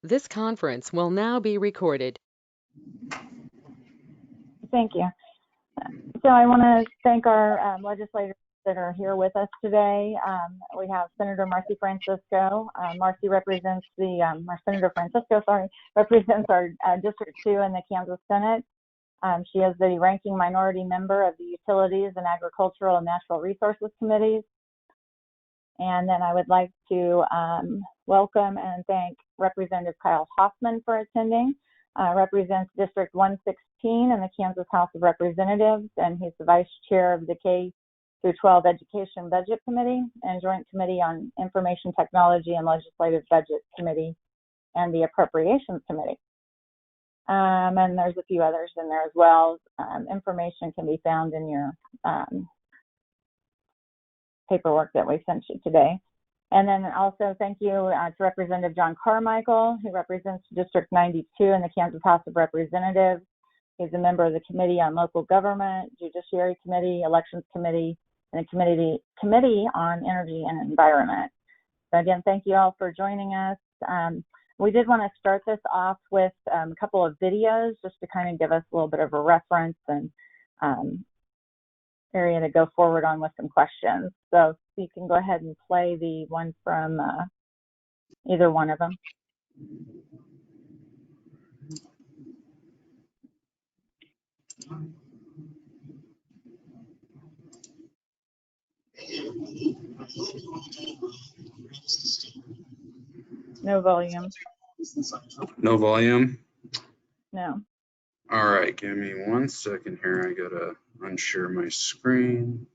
This conference will now be recorded. Thank you. So I want to thank our legislators that are here with us today. We have Senator Marcy Francisco. Marcy represents Senator Francisco, represents our District 2 in the Kansas Senate. She is the ranking minority member of the Utilities and Agricultural and Natural Resources Committees. And then I would like to welcome and thank Representative Kyle Hoffman for attending. Represents District 116 in the Kansas House of Representatives, and he's the Vice Chair of the K-12 Education Budget Committee and Joint Committee on Information Technology and Legislative Budget Committee and the Appropriations Committee. And there's a few others in there as well. Information can be found in your paperwork that we sent you today. And then also thank you to Representative John Carmichael, who represents District 92 in the Kansas House of Representatives. He's a member of the Committee on Local Government, Judiciary Committee, Elections Committee, and the Committee on Energy and Environment. So again, thank you all for joining us. We did want to start this off with a couple of videos just to kind of give us a little bit of a reference and area to go forward on with some questions. So you can go ahead and play the one from either one of them. No volume. No volume? No. All right, give me 1 second here. I gotta unshare my screen.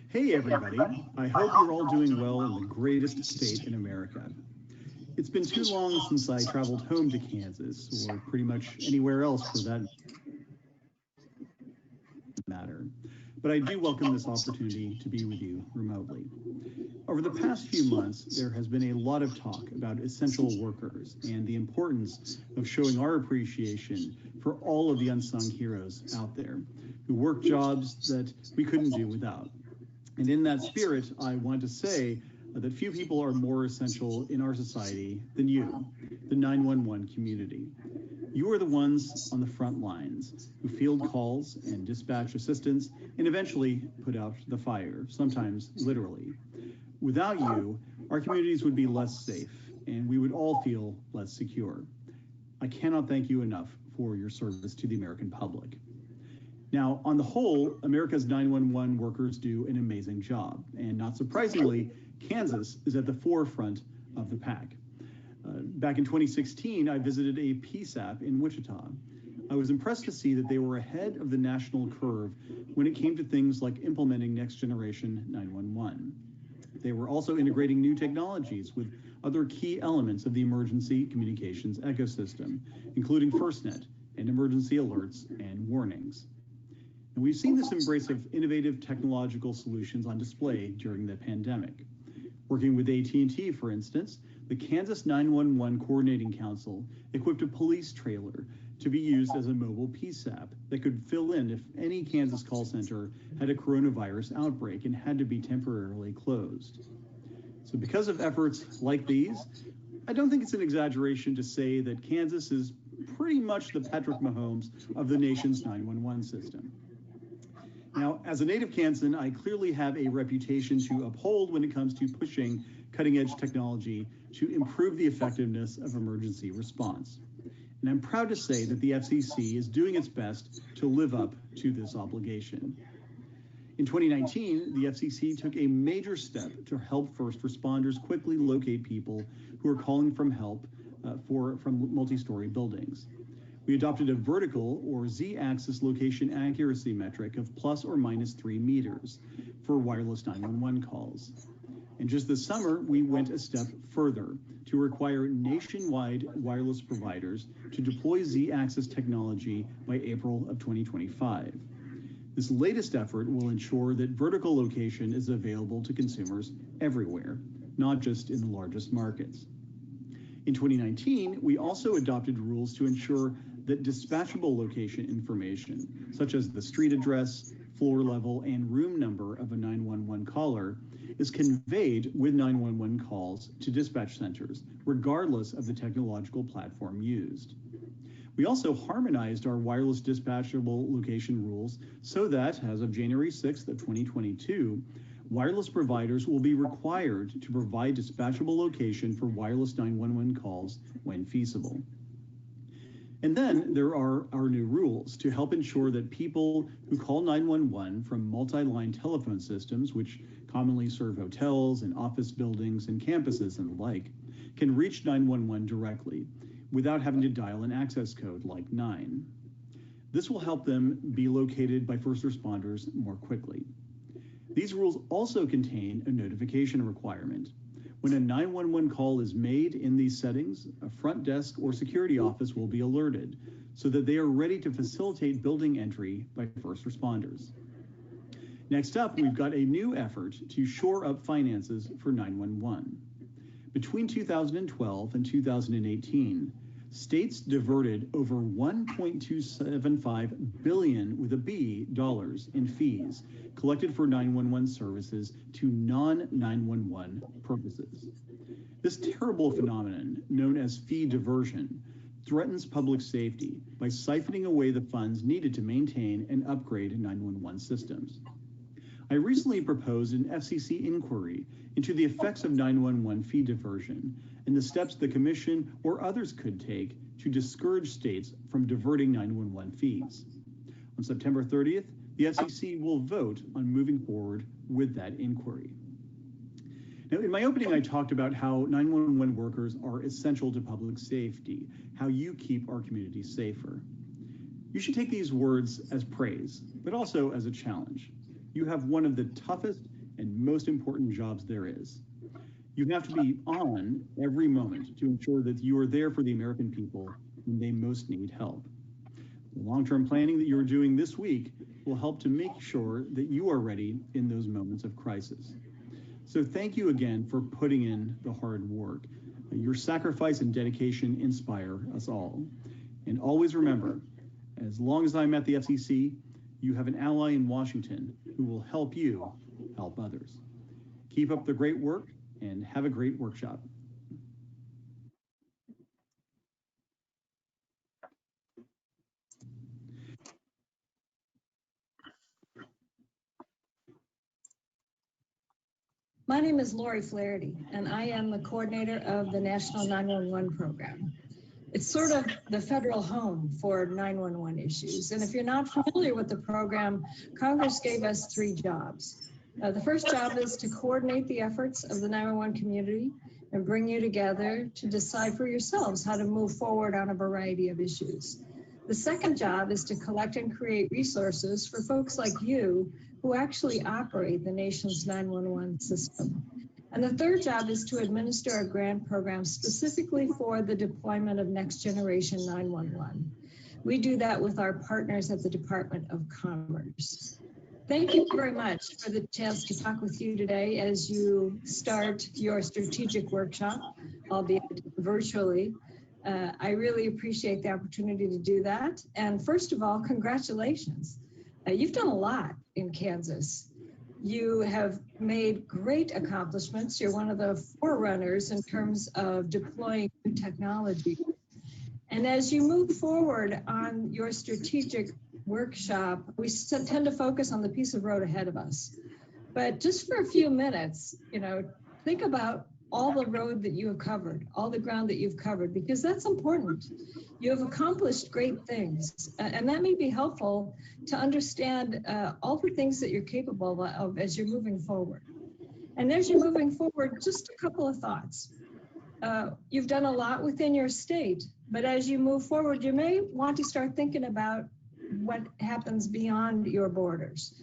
Hey everybody, I hope you're all doing well in the greatest state in America. It's been too long since I traveled home to Kansas, or pretty much anywhere else for that matter, but I do welcome this opportunity to be with you remotely. Over the past few months, there has been a lot of talk about essential workers and the importance of showing our appreciation for all of the unsung heroes out there who work jobs that we couldn't do without. And in that spirit, I want to say that few people are more essential in our society than you, the 911 community. You are the ones on the front lines who field calls and dispatch assistance and eventually put out the fire, sometimes literally. Without you, our communities would be less safe and we would all feel less secure. I cannot thank you enough for your service to the American public. Now, on the whole, America's 911 workers do an amazing job, and not surprisingly, Kansas is at the forefront of the pack. Back in 2016, I visited a PSAP in Wichita. I was impressed to see that they were ahead of the national curve when it came to things like implementing next generation 911. They were also integrating new technologies with other key elements of the emergency communications ecosystem, including FirstNet and emergency alerts and warnings. And we've seen this embrace of innovative technological solutions on display during the pandemic. Working with AT&T, for instance, the Kansas 911 Coordinating Council equipped a police trailer to be used as a mobile PSAP that could fill in if any Kansas call center had a coronavirus outbreak and had to be temporarily closed. So because of efforts like these, I don't think it's an exaggeration to say that Kansas is pretty much the Patrick Mahomes of the nation's 911 system. Now, as a native Kansan, I clearly have a reputation to uphold when it comes to pushing cutting-edge technology to improve the effectiveness of emergency response. And I'm proud to say that the FCC is doing its best to live up to this obligation. In 2019, the FCC took a major step to help first responders quickly locate people who are calling for help from multi-story buildings. We adopted a vertical or Z-axis location accuracy metric of plus or minus 3 meters for wireless 911 calls. And just this summer, we went a step further to require nationwide wireless providers to deploy Z-axis technology by April of 2025. This latest effort will ensure that vertical location is available to consumers everywhere, not just in the largest markets. In 2019, we also adopted rules to ensure that dispatchable location information, such as the street address, floor level, and room number of a 911 caller, is conveyed with 911 calls to dispatch centers, regardless of the technological platform used. We also harmonized our wireless dispatchable location rules so that, as of January 6th of 2022, wireless providers will be required to provide dispatchable location for wireless 911 calls when feasible. And then there are our new rules to help ensure that people who call 911 from multi-line telephone systems, which commonly serve hotels and office buildings and campuses and the like, can reach 911 directly without having to dial an access code like 9. This will help them be located by first responders more quickly. These rules also contain a notification requirement. When a 911 call is made in these settings, a front desk or security office will be alerted so that they are ready to facilitate building entry by first responders. Next up, we've got a new effort to shore up finances for 911. Between 2012 and 2018, states diverted over $1.275 billion with a B dollars in fees collected for 911 services to non-911 purposes. This terrible phenomenon, known as fee diversion, threatens public safety by siphoning away the funds needed to maintain and upgrade 911 systems. I recently proposed an FCC inquiry into the effects of 911 fee diversion and the steps the Commission or others could take to discourage states from diverting 911 fees. On September 30th, the FCC will vote on moving forward with that inquiry. Now, in my opening, I talked about how 911 workers are essential to public safety, how you keep our communities safer. You should take these words as praise, but also as a challenge. You have one of the toughest and most important jobs there is. You have to be on every moment to ensure that you are there for the American people when they most need help. The long-term planning that you're doing this week will help to make sure that you are ready in those moments of crisis. So thank you again for putting in the hard work. Your sacrifice and dedication inspire us all. And always remember, as long as I'm at the FCC, you have an ally in Washington who will help you help others. Keep up the great work and have a great workshop. My name is Laurie Flaherty, and I am the coordinator of the National 911 program. It's sort of the federal home for 911 issues. And if you're not familiar with the program, Congress gave us 3 jobs. The first job is to coordinate the efforts of the 911 community and bring you together to decide for yourselves how to move forward on a variety of issues. The second job is to collect and create resources for folks like you who actually operate the nation's 911 system. And the third job is to administer a grant program specifically for the deployment of next generation 911. We do that with our partners at the Department of Commerce. Thank you very much for the chance to talk with you today as you start your strategic workshop, albeit virtually. I really appreciate the opportunity to do that. And first of all, congratulations. You've done a lot in Kansas. You have made great accomplishments. You're one of the forerunners in terms of deploying new technology. And as you move forward on your strategic workshop, we tend to focus on the piece of road ahead of us. But just for a few minutes, think about all the road that you have covered, all the ground that you've covered, because that's important. You have accomplished great things, and that may be helpful to understand all the things that you're capable of as you're moving forward. And as you're moving forward, just a couple of thoughts. You've done a lot within your state, but as you move forward, you may want to start thinking about what happens beyond your borders.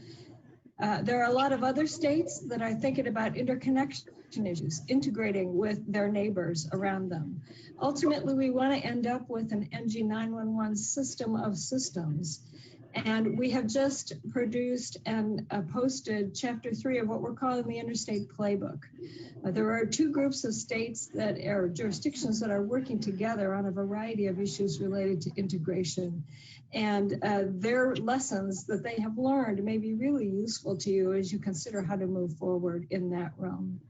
There are a lot of other states that are thinking about interconnection issues, integrating with their neighbors around them. Ultimately, we want to end up with an NG911 system of systems. And we have just produced and posted Chapter 3 of what we're calling the Interstate Playbook. There are 2 groups of states that are jurisdictions that are working together on a variety of issues related to integration. And their lessons that they have learned may be really useful to you as you consider how to move forward in that realm.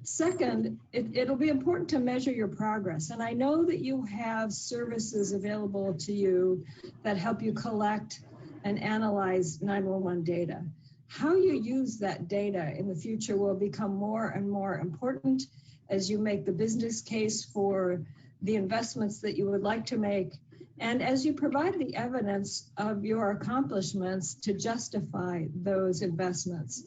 Second, it'll be important to measure your progress. And I know that you have services available to you that help you collect and analyze 911 data. How you use that data in the future will become more and more important as you make the business case for the investments that you would like to make, and as you provide the evidence of your accomplishments to justify those investments.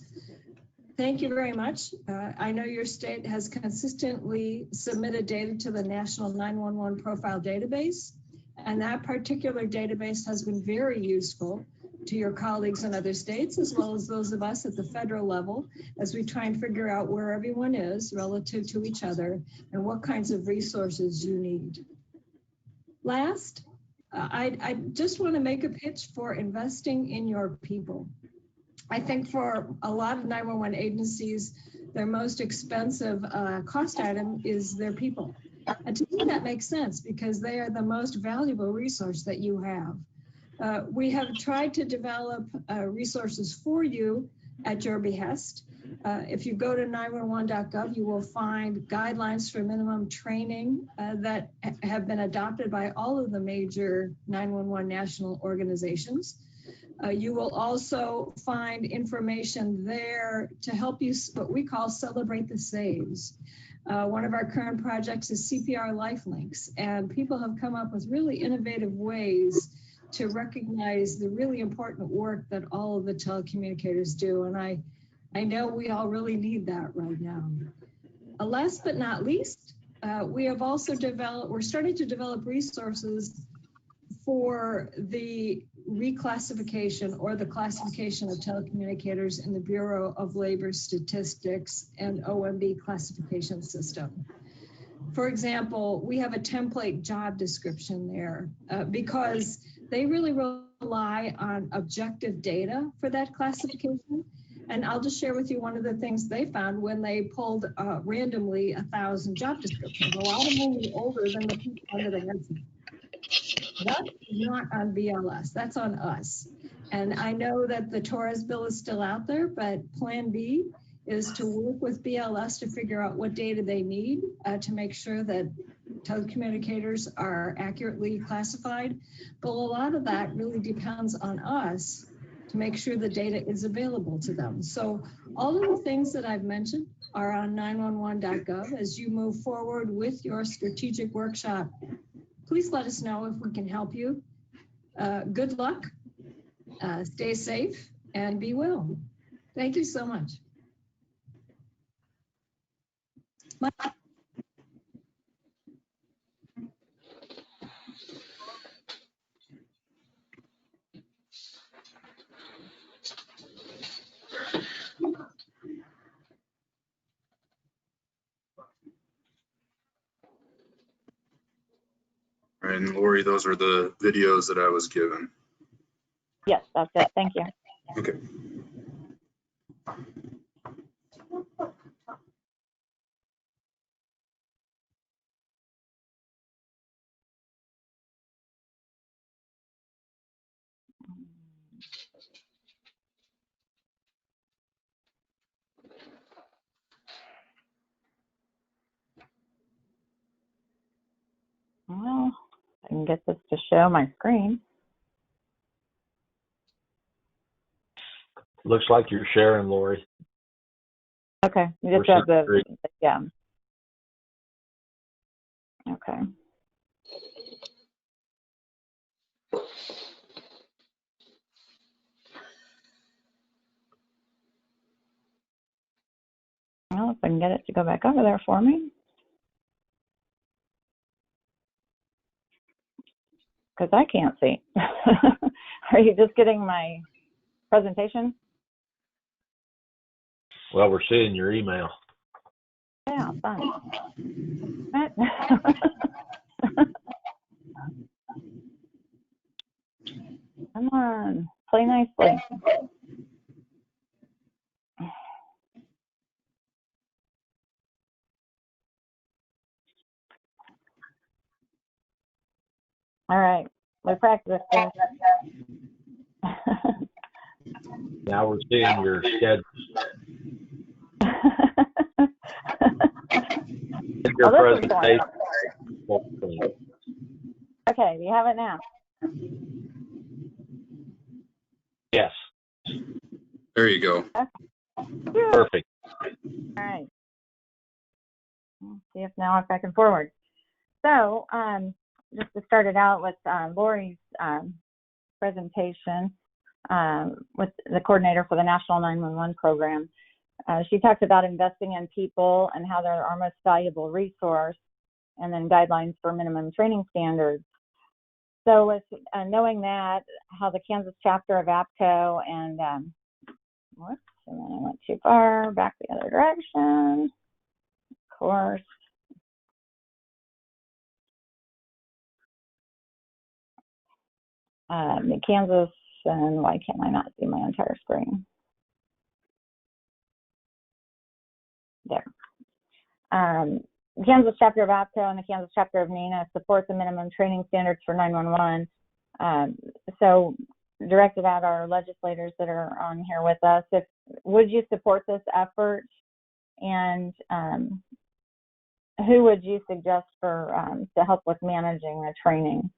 Thank you very much. I know your state has consistently submitted data to the National 911 Profile Database, and that particular database has been very useful to your colleagues in other states, as well as those of us at the federal level, as we try and figure out where everyone is relative to each other and what kinds of resources you need. Last, I just want to make a pitch for investing in your people. I think for a lot of 911 agencies, their most expensive cost item is their people. And to me, that makes sense because they are the most valuable resource that you have. We have tried to develop resources for you at your behest. If you go to 911.gov, you will find guidelines for minimum training that have been adopted by all of the major 911 national organizations. You will also find information there to help you, what we call celebrate the saves. One of our current projects is CPR Lifelinks, and people have come up with really innovative ways to recognize the really important work that all of the telecommunicators do. And I know we all really need that right now. Last but not least, we have also we're starting to develop resources for the reclassification or the classification of telecommunicators in the Bureau of Labor Statistics and OMB classification system. For example, we have a template job description there because they really rely on objective data for that classification. And I'll just share with you one of the things they found when they pulled randomly 1,000 job descriptions. A lot of them were older than the people under the resume. That's not on BLS, that's on us. And I know that the Torres bill is still out there, but Plan B is to work with BLS to figure out what data they need to make sure that telecommunicators are accurately classified. But a lot of that really depends on us to make sure the data is available to them. So all of the things that I've mentioned are on 911.gov. As you move forward with your strategic workshop, please let us know if we can help you. Good luck, stay safe, and be well. Thank you so much. All right, and Laurie, those are the videos that I was given. Yes, that's it. Thank you. Okay. Well, I can get this to show my screen. Looks like you're sharing, Laurie. Okay, you just We're have the, seeing yeah. Okay. Well, if I can get it to go back over there for me. Because I can't see. Are you just getting my presentation? Well, we're seeing your email. Yeah, fine. Come on, play nicely. All right, we practiced this. Now we're seeing your schedule. Your Oh, this is presentation. Okay, do you have it now? Yes, There you go. Okay. perfect. All right. Let's see if now I'm back and forward. So, just to start it out with Laurie's presentation with the coordinator for the National 911 program. She talked about investing in people and how they're our most valuable resource, and then guidelines for minimum training standards. So with knowing that, how the Kansas chapter of APCO and, whoops, and then I went too far, back the other direction, of course. The Kansas, and why can't I not see my entire screen? There. Kansas chapter of APCO and the Kansas chapter of NENA support the minimum training standards for 911. So directed at our legislators that are on here with us, would you support this effort, and who would you suggest for to help with managing the training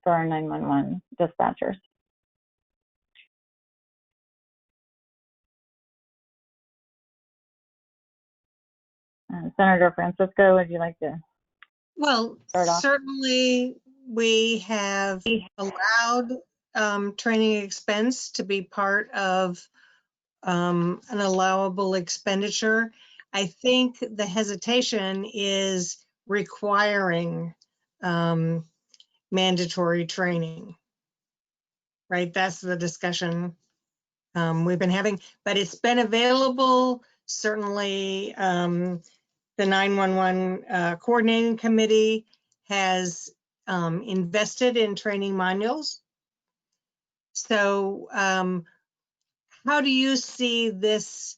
for our 911 dispatchers? Senator Francisco, would you like to Well, start off? certainly we have allowed training expense to be part of an allowable expenditure. I think the hesitation is requiring mandatory training, right? That's the discussion we've been having, but it's been available. Certainly, the 911 coordinating committee has invested in training manuals. So how do you see this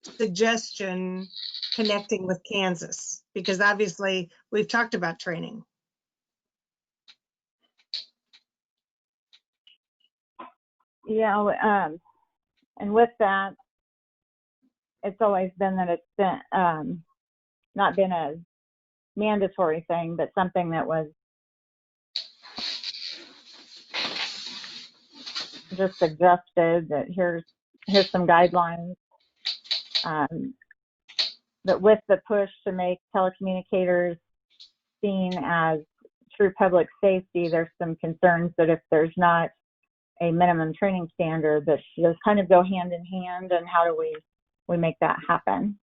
suggestion connecting with Kansas? Because obviously we've talked about training. Yeah, and with that, it's always been that it's been not been a mandatory thing, but something that was just suggested that here's some guidelines. But with the push to make telecommunicators seen as true public safety, there's some concerns that if there's not a minimum training standard, that those kind of go hand in hand, and how do we make that happen?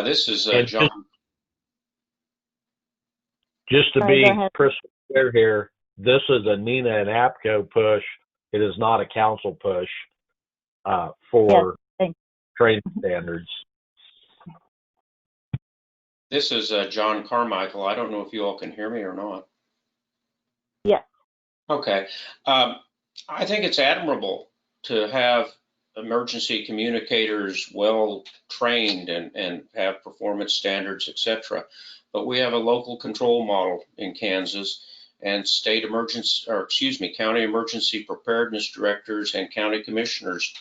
This is And John. Just to Sorry, be go ahead. crystal clear here, this is a NENA and APCO push. It is not a council push for Yes, training standards. This is John Carmichael. I don't know if you all can hear me or not. yes. Okay. I think it's admirable to have emergency communicators well trained and have performance standards, etc. But we have a local control model in Kansas, and county emergency preparedness directors and county commissioners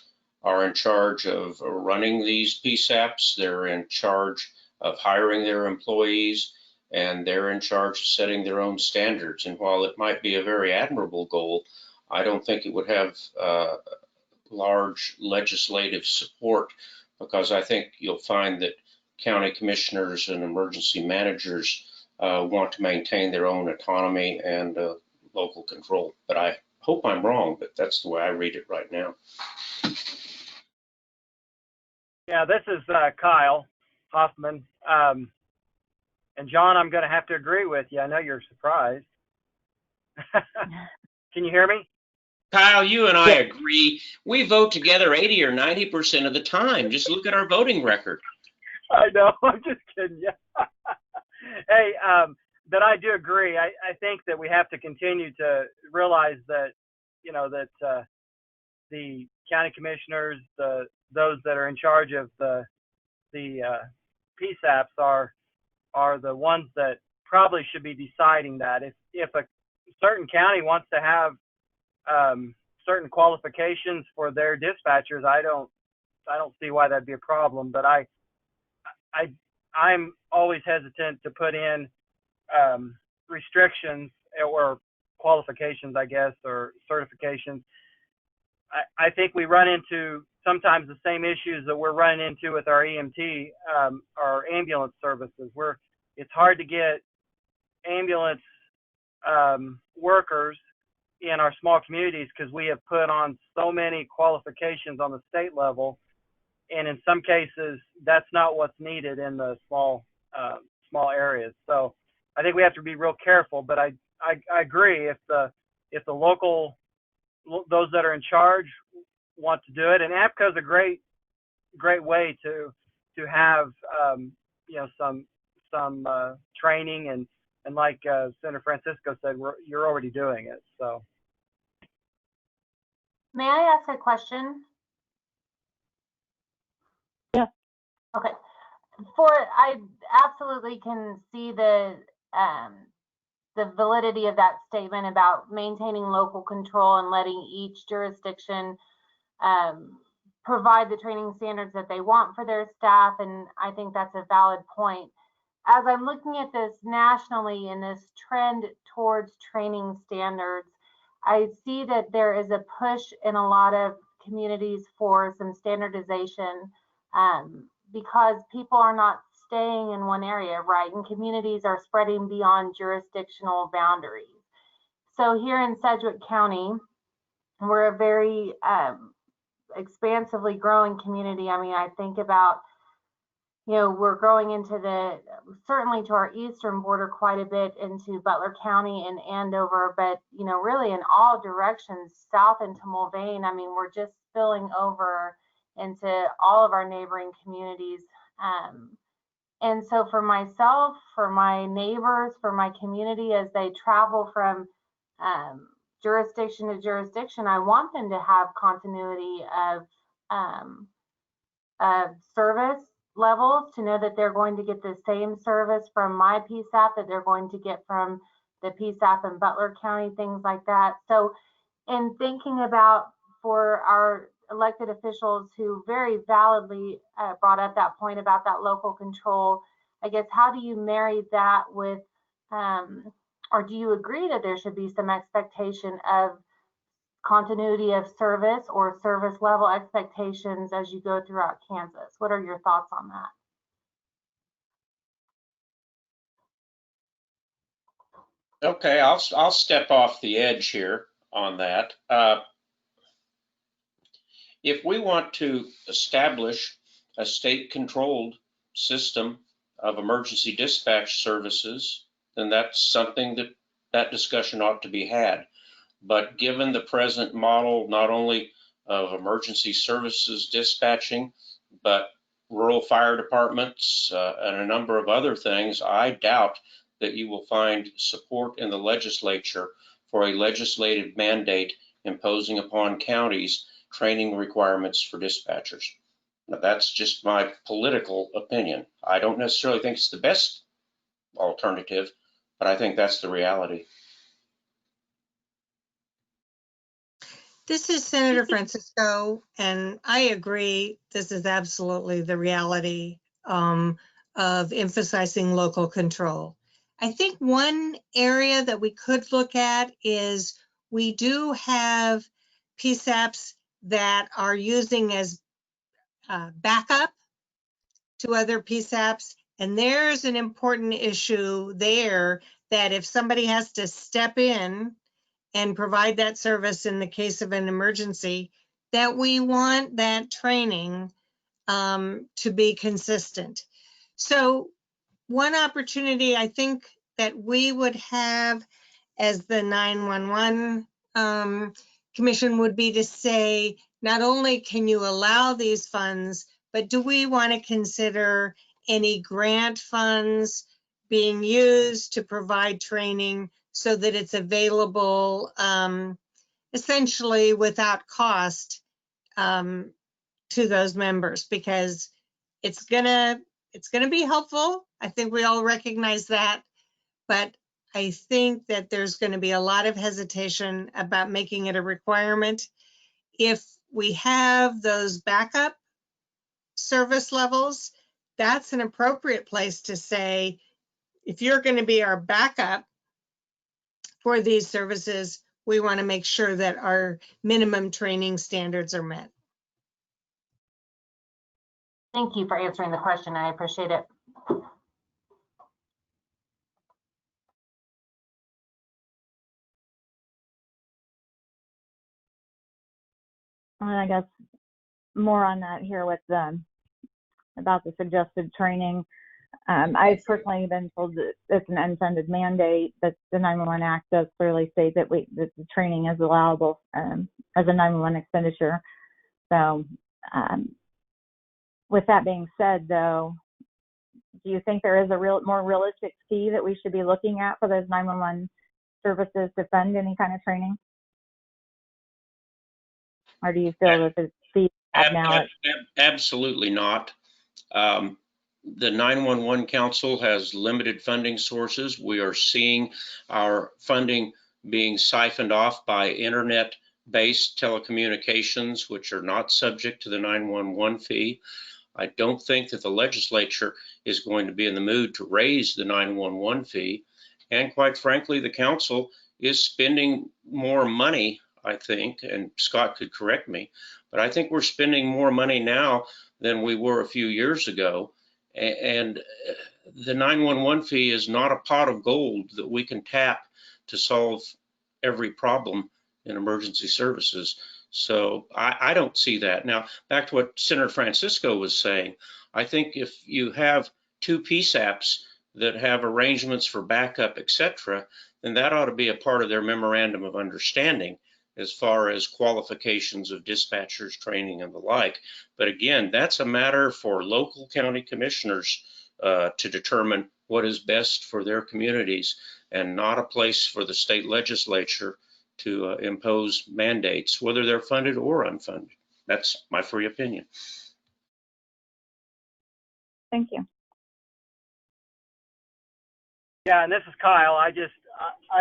are in charge of running these PSAPs. They're in charge of hiring their employees, and they're in charge of setting their own standards. And while it might be a very admirable goal, I don't think it would have large legislative support, because I think you'll find that county commissioners and emergency managers want to maintain their own autonomy and local control. But I hope I'm wrong, but that's the way I read it right now. Yeah, this is Kyle Hoffman. And John, I'm going to have to agree with you. I know you're surprised. Can you hear me? Kyle, you and I agree. We vote together 80 or 90% of the time. Just look at our voting record. I know. I'm just kidding. Yeah. Hey, but I do agree. I think that we have to continue to realize that, you know, that the county commissioners, those that are in charge of the PSAPs are the ones that probably should be deciding that. If a certain county wants to have certain qualifications for their dispatchers, I don't see why that'd be a problem. But I'm always hesitant to put in restrictions or qualifications, I guess, or certifications. I think we run into sometimes the same issues that we're running into with our EMT, our ambulance services. It's hard to get ambulance workers in our small communities because we have put on so many qualifications on the state level, and in some cases that's not what's needed in the small areas. So I think we have to be real careful. But I agree, if the local, those that are in charge want to do it, and APCO is a great way to have you know, some training, and like Senator Francisco said, you're already doing it. So may I ask a question? Yeah. Okay. I absolutely can see the validity of that statement about maintaining local control and letting each jurisdiction provide the training standards that they want for their staff, and I think that's a valid point. As I'm looking at this nationally in this trend towards training standards, I see that there is a push in a lot of communities for some standardization because people are not staying in one area, right? And communities are spreading beyond jurisdictional boundaries. So here in Sedgwick County, we're a very expansively growing community. I mean, I think about, you know, we're growing into certainly to our eastern border quite a bit into Butler County and Andover, but, you know, really in all directions, south into Mulvane. I mean, we're just spilling over into all of our neighboring communities. And so for myself, for my neighbors, for my community, as they travel from jurisdiction to jurisdiction, I want them to have continuity of service levels, to know that they're going to get the same service from my PSAP that they're going to get from the PSAP in Butler County, things like that. So in thinking about, for our elected officials who very validly brought up that point about that local control, I guess, how do you marry that with, or do you agree that there should be some expectation of continuity of service or service level expectations as you go throughout Kansas? What are your thoughts on that? Okay, I'll step off the edge here on that. If we want to establish a state-controlled system of emergency dispatch services, then that's something that discussion ought to be had. But given the present model, not only of emergency services dispatching, but rural fire departments and a number of other things, I doubt that you will find support in the legislature for a legislative mandate imposing upon counties training requirements for dispatchers. Now, that's just my political opinion. I don't necessarily think it's the best alternative, but I think that's the reality. This is Senator Francisco, and I agree. This is absolutely the reality of emphasizing local control. I think one area that we could look at is we do have PSAPs that are using as backup to other PSAPs, and there's an important issue there that if somebody has to step in and provide that service in the case of an emergency, that we want that training to be consistent. So one opportunity I think that we would have as the 911 Commission would be to say, not only can you allow these funds, but do we want to consider any grant funds being used to provide training so that it's available essentially without cost to those members, because it's gonna be helpful. I think we all recognize that, but I think that there's going to be a lot of hesitation about making it a requirement. If we have those backup service levels, that's an appropriate place to say, if you're going to be our backup for these services, we want to make sure that our minimum training standards are met. Thank you for answering the question. I appreciate it. And I guess more on that here with about the suggested training. I've personally been told that it's an unfunded mandate, but the 911 Act does clearly state that that the training is allowable as a 911 expenditure. So with that being said, though, do you think there is a more realistic fee that we should be looking at for those 911 services to fund any kind of training? Or do you feel that the fee now? Absolutely not. The 911 Council has limited funding sources. We are seeing our funding being siphoned off by internet-based telecommunications, which are not subject to the 911 fee. I don't think that the legislature is going to be in the mood to raise the 911 fee. And quite frankly, the council is spending more money, I think, and Scott could correct me, but I think we're spending more money now than we were a few years ago. And the 911 fee is not a pot of gold that we can tap to solve every problem in emergency services. So I don't see that. Now, back to what Senator Francisco was saying, I think if you have two PSAPs that have arrangements for backup, et cetera, then that ought to be a part of their memorandum of understanding as far as qualifications of dispatchers, training, and the like. But again, that's a matter for local county commissioners to determine what is best for their communities, and not a place for the state legislature to impose mandates, whether they're funded or unfunded. That's my free opinion. Thank you. Yeah, and this is Kyle. I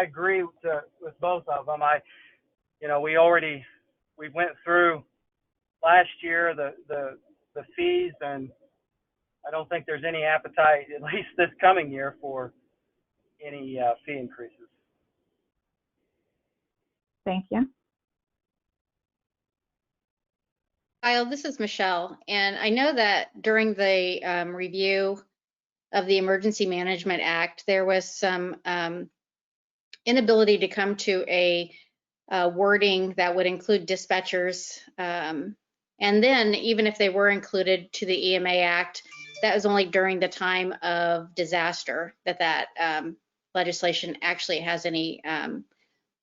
agree with both of them. We went through last year the fees, and I don't think there's any appetite, at least this coming year, for any fee increases. Thank you. Kyle, this is Michelle, and I know that during the review of the Emergency Management Act, there was some inability to come to a wording that would include dispatchers. And then even if they were included to the EMA Act, that was only during the time of disaster that legislation actually has any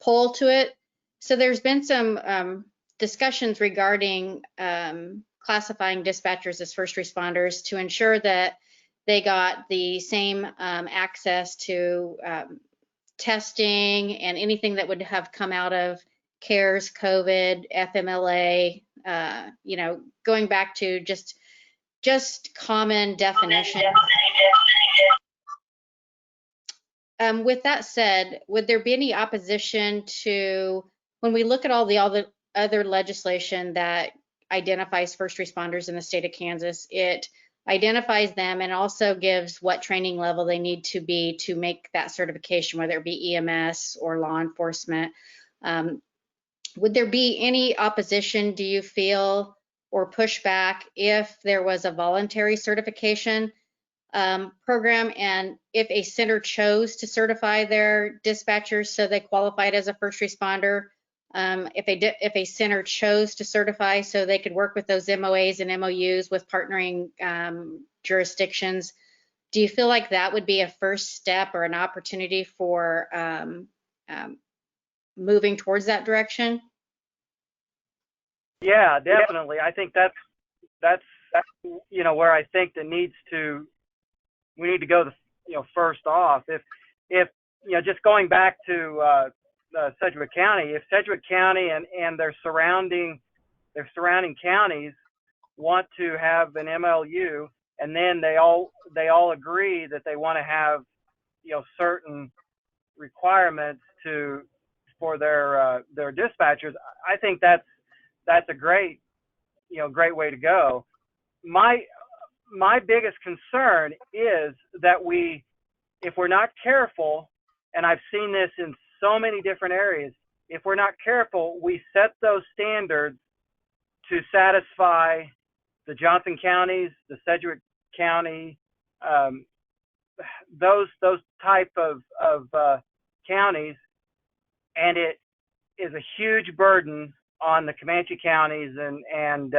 pull to it. So there's been some discussions regarding classifying dispatchers as first responders to ensure that they got the same access to testing and anything that would have come out of CARES, COVID, FMLA, going back to just common definition. With that said, would there be any opposition to, when we look at all the other legislation that identifies first responders in the state of Kansas, it identifies them and also gives what training level they need to be to make that certification, whether it be EMS or law enforcement. Would there be any opposition, do you feel, or pushback if there was a voluntary certification program, and if a center chose to certify their dispatchers so they qualified as a first responder, if a center chose to certify so they could work with those MOAs and MOUs with partnering jurisdictions, do you feel like that would be a first step or an opportunity for moving towards that direction? Yeah, definitely. I think that's where I think we need to go first off. If just going back to Sedgwick County, if Sedgwick County and their surrounding counties want to have an MLU, and then they all agree that they want to have certain requirements for their dispatchers, I think that's a great great way to go. My biggest concern is that if we're not careful, and I've seen this in so many different areas, if we're not careful, we set those standards to satisfy the Johnson counties, the Sedgwick County, those type of counties, and it is a huge burden on the Comanche counties and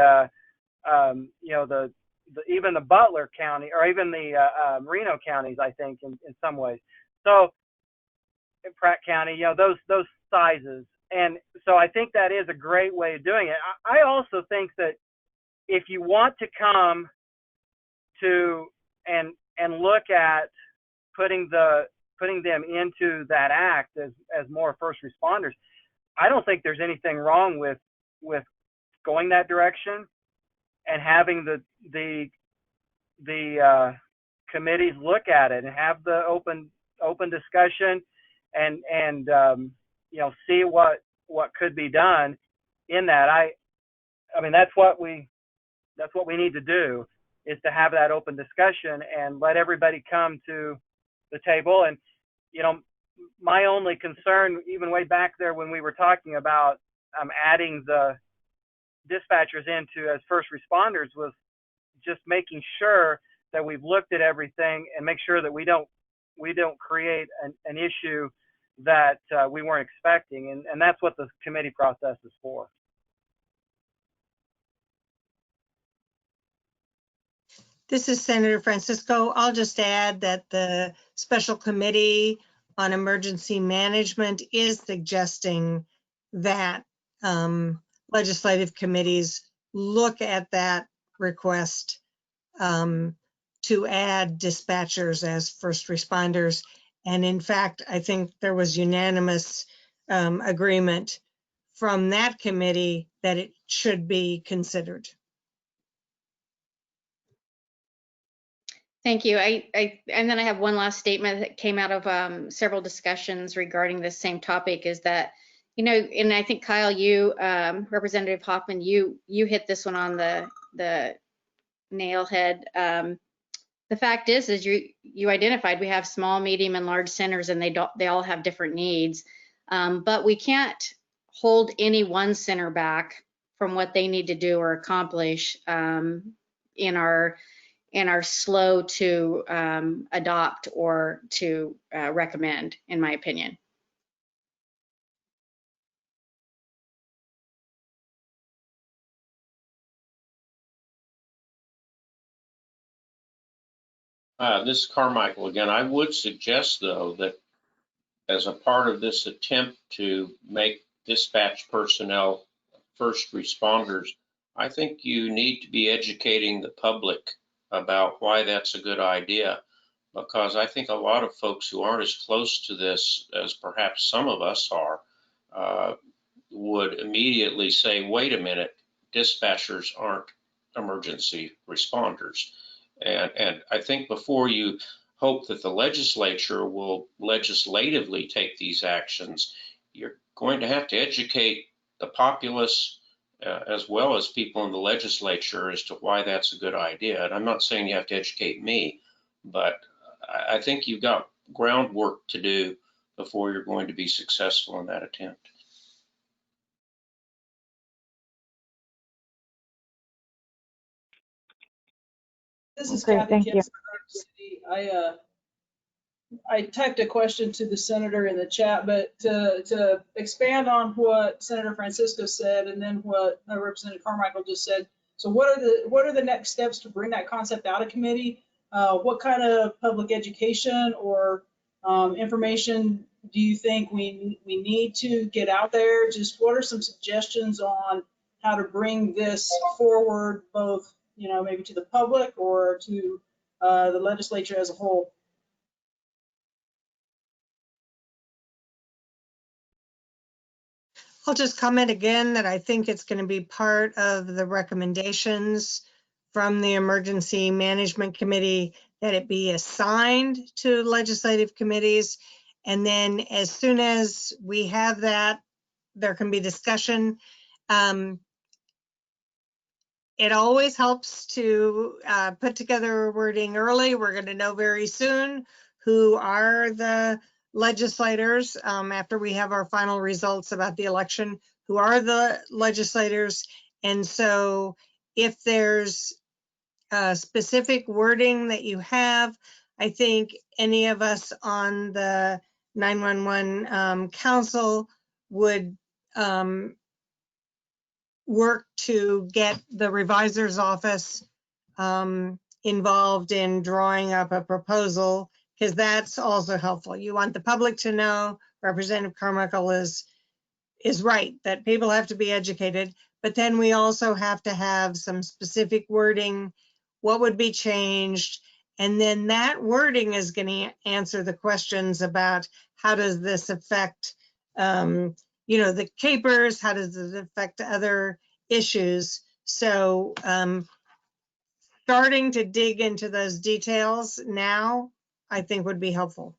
even the Butler County, or even the Reno counties, I think, in some ways. So in Pratt County, those sizes. And so I think that is a great way of doing it. I also think that if you want to come to and look at putting them into that act as more first responders, I don't think there's anything wrong with going that direction and having the committees look at it and have the open discussion and see what could be done in that. I mean that's what we need to do, is to have that open discussion and let everybody come to the table. And my only concern, even way back there when we were talking about adding the dispatchers into as first responders, was just making sure that we've looked at everything and make sure that we don't create an issue that we weren't expecting, and that's what the committee process is for. This is Senator Francisco. I'll just add that the Special Committee on Emergency Management is suggesting that legislative committees look at that request to add dispatchers as first responders. And in fact, I think there was unanimous agreement from that committee that it should be considered. Thank you. And then I have one last statement that came out of several discussions regarding this same topic, is that, and I think Kyle, you, Representative Hoffman, you hit this one on the nail head. The fact is you identified we have small, medium, and large centers, and they all have different needs. But we can't hold any one center back from what they need to do or accomplish in our slow to adopt or to recommend, in my opinion. This is Carmichael again. I would suggest, though, that as a part of this attempt to make dispatch personnel first responders, I think you need to be educating the public about why that's a good idea, because I think a lot of folks who aren't as close to this as perhaps some of us are would immediately say, wait a minute, dispatchers aren't emergency responders. And I think before you hope that the legislature will legislatively take these actions, you're going to have to educate the populace as well as people in the legislature as to why that's a good idea. And I'm not saying you have to educate me, but I think you've got groundwork to do before you're going to be successful in that attempt. This is Okay, Kathy thank you. Kemp, City. I typed a question to the senator in the chat, but to expand on what Senator Francisco said and then what Representative Carmichael just said. So what are the next steps to bring that concept out of committee? What kind of public education or information do you think we need to get out there? Just what are some suggestions on how to bring this forward, both maybe to the public or to the legislature as a whole? I'll just comment again that I think it's going to be part of the recommendations from the Emergency Management Committee that it be assigned to legislative committees. And then as soon as we have that, there can be discussion. It always helps to put together wording early. We're going to know very soon who are the legislators after we have our final results about the election, who are the legislators. And so if there's specific wording that you have, I think any of us on the 911 council would work to get the revisor's office involved in drawing up a proposal, because that's also helpful. You want the public to know Representative Carmichael is right, that people have to be educated, but then we also have to have some specific wording, what would be changed, and then that wording is going to answer the questions about how does this affect the capers, how does it affect other issues. So starting to dig into those details now, I think would be helpful.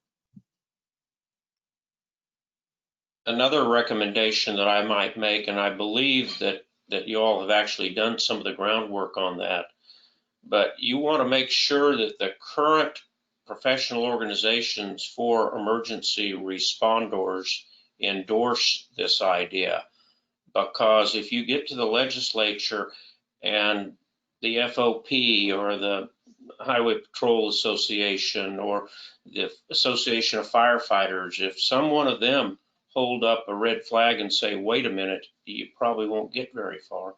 Another recommendation that I might make, and I believe that you all have actually done some of the groundwork on that, but you want to make sure that the current professional organizations for emergency responders endorse this idea. Because if you get to the legislature and the FOP or the Highway Patrol Association or the Association of Firefighters, if some one of them hold up a red flag and say, wait a minute, you probably won't get very far.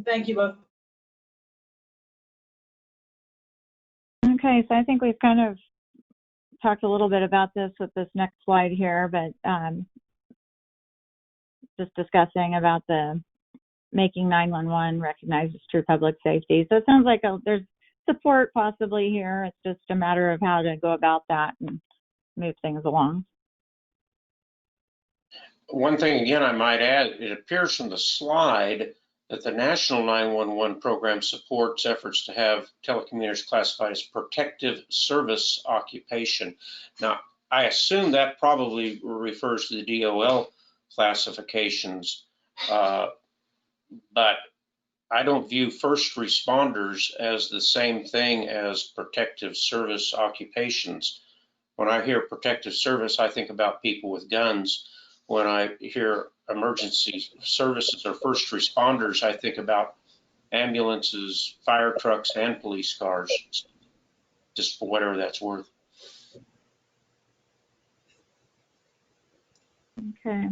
Thank you both. Okay, so I think we've kind of talked a little bit about this with this next slide here, but just discussing about the making 911 recognized as true public safety. So it sounds like there's support possibly here. It's just a matter of how to go about that and move things along. One thing, again, I might add, it appears from the slide that the National 911 program supports efforts to have telecommuters classified as protective service occupation. Now, I assume that probably refers to the DOL classifications, but I don't view first responders as the same thing as protective service occupations. When I hear protective service, I think about people with guns. When I hear emergency services or first responders, I think about ambulances, fire trucks, and police cars, just for whatever that's worth. Okay.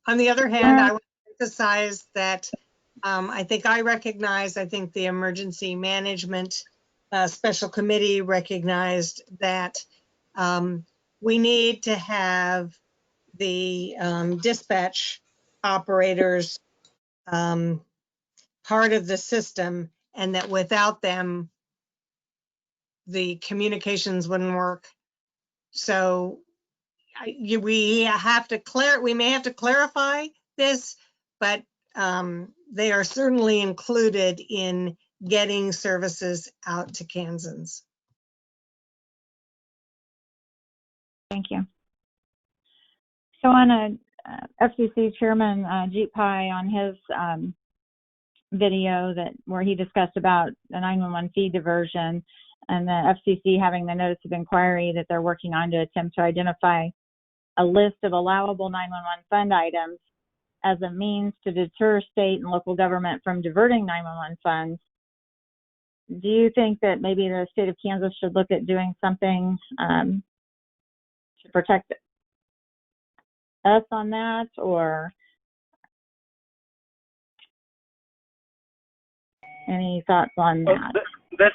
On the other hand, I would emphasize that I think the Emergency Management Special Committee recognized that we need to have the dispatch operators part of the system, and that without them, the communications wouldn't work. So we may have to clarify this, but they are certainly included in getting services out to Kansans. Thank you. So on FCC Chairman Ajit Pai, on his video where he discussed about the 911 fee diversion and the FCC having the notice of inquiry that they're working on to attempt to identify a list of allowable 911 fund items as a means to deter state and local government from diverting 911 funds. Do you think that maybe the state of Kansas should look at doing something to protect us on that, or any thoughts on that? This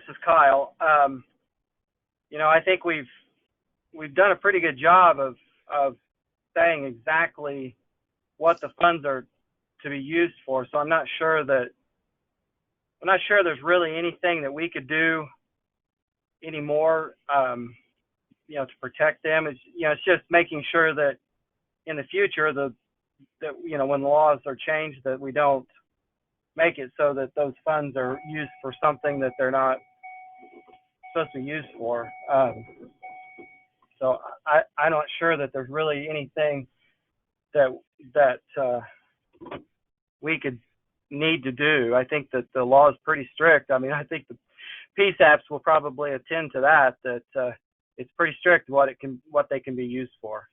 is Kyle. I think we've done a pretty good job of saying exactly what the funds are to be used for. So I'm not sure that I'm not sure there's really anything that we could do anymore, to protect them. It's just making sure that in the future that when the laws are changed, that we don't make it so that those funds are used for something that they're not supposed to be used for. So I'm not sure that there's really anything that we could need to do. I think that the law is pretty strict. I mean, I think the PSAPs will probably attend to that it's pretty strict what they can be used for.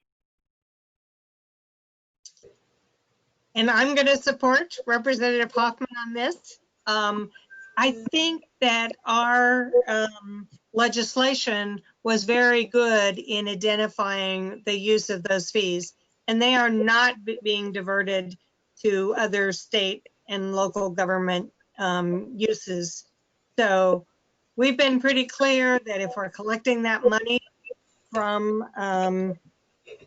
And I'm going to support Representative Hoffman on this. I think that our legislation was very good in identifying the use of those fees, and they are not being diverted to other state and local government uses. So we've been pretty clear that if we're collecting that money from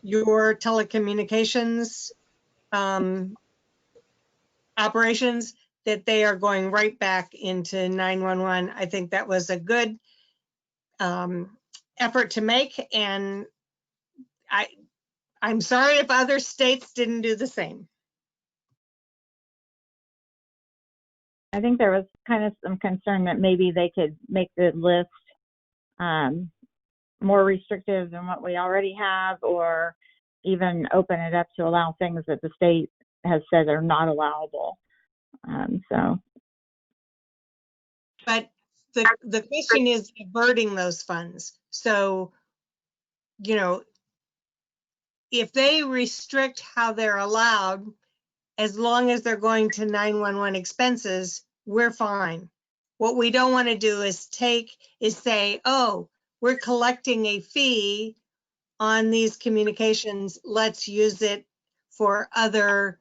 your telecommunications operations, that they are going right back into 911. I think that was a good effort to make, and I'm sorry if other states didn't do the same. I think there was kind of some concern that maybe they could make the list more restrictive than what we already have, or even open it up to allow things that the state has said are not allowable. But the question is diverting those funds. So, if they restrict how they're allowed, as long as they're going to 911 expenses, we're fine. What we don't want to do is say, oh, we're collecting a fee on these communications, let's use it for other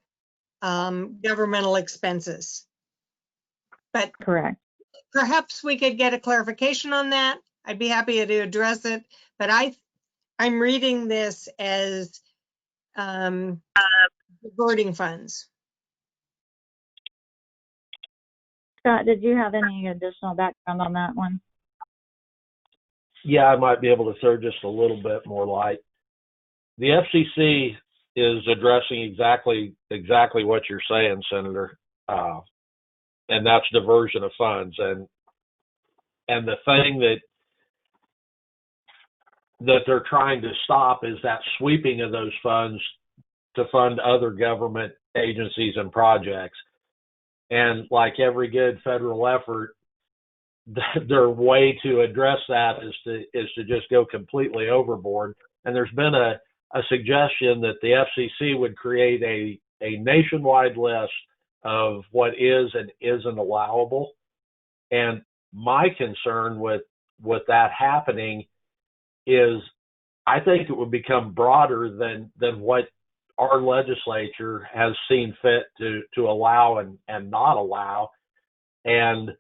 governmental expenses. But correct. Perhaps we could get a clarification on that. I'd be happy to address it, but I'm reading this as diverting funds. Scott, did you have any additional background on that one? Yeah, I might be able to throw just a little bit more light. The FCC is addressing exactly what you're saying, Senator, and that's diversion of funds. And the thing that they're trying to stop is that sweeping of those funds to fund other government agencies and projects. And like every good federal effort, their way to address that is to just go completely overboard. And there's been a suggestion that the FCC would create a nationwide list of what is and isn't allowable. And my concern with that happening is I think it would become broader than what our legislature has seen fit to allow and not allow. And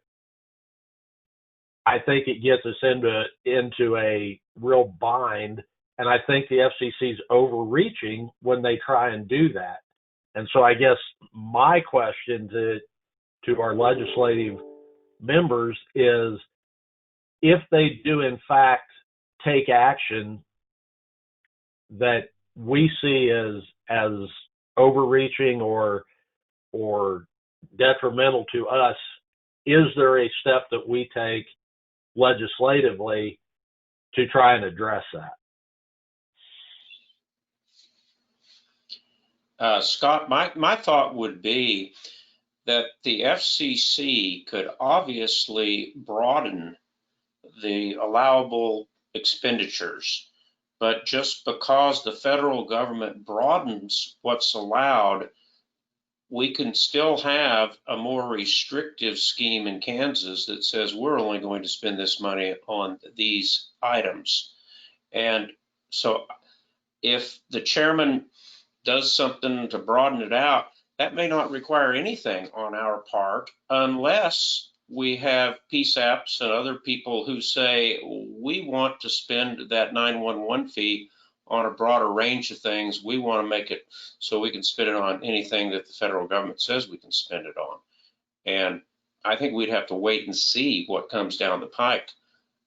I think it gets us into a real bind. And I think the FCC is overreaching when they try and do that. And so I guess my question to our legislative members is, if they do in fact take action that we see as overreaching or detrimental to us, is there a step that we take legislatively to try and address that? Scott, my thought would be that the FCC could obviously broaden the allowable expenditures, but just because the federal government broadens what's allowed, we can still have a more restrictive scheme in Kansas that says we're only going to spend this money on these items. And so if the chairman does something to broaden it out, that may not require anything on our part unless we have PSAPs and other people who say we want to spend that 911 fee on a broader range of things. We want to make it so we can spend it on anything that the federal government says we can spend it on. And I think we'd have to wait and see what comes down the pike.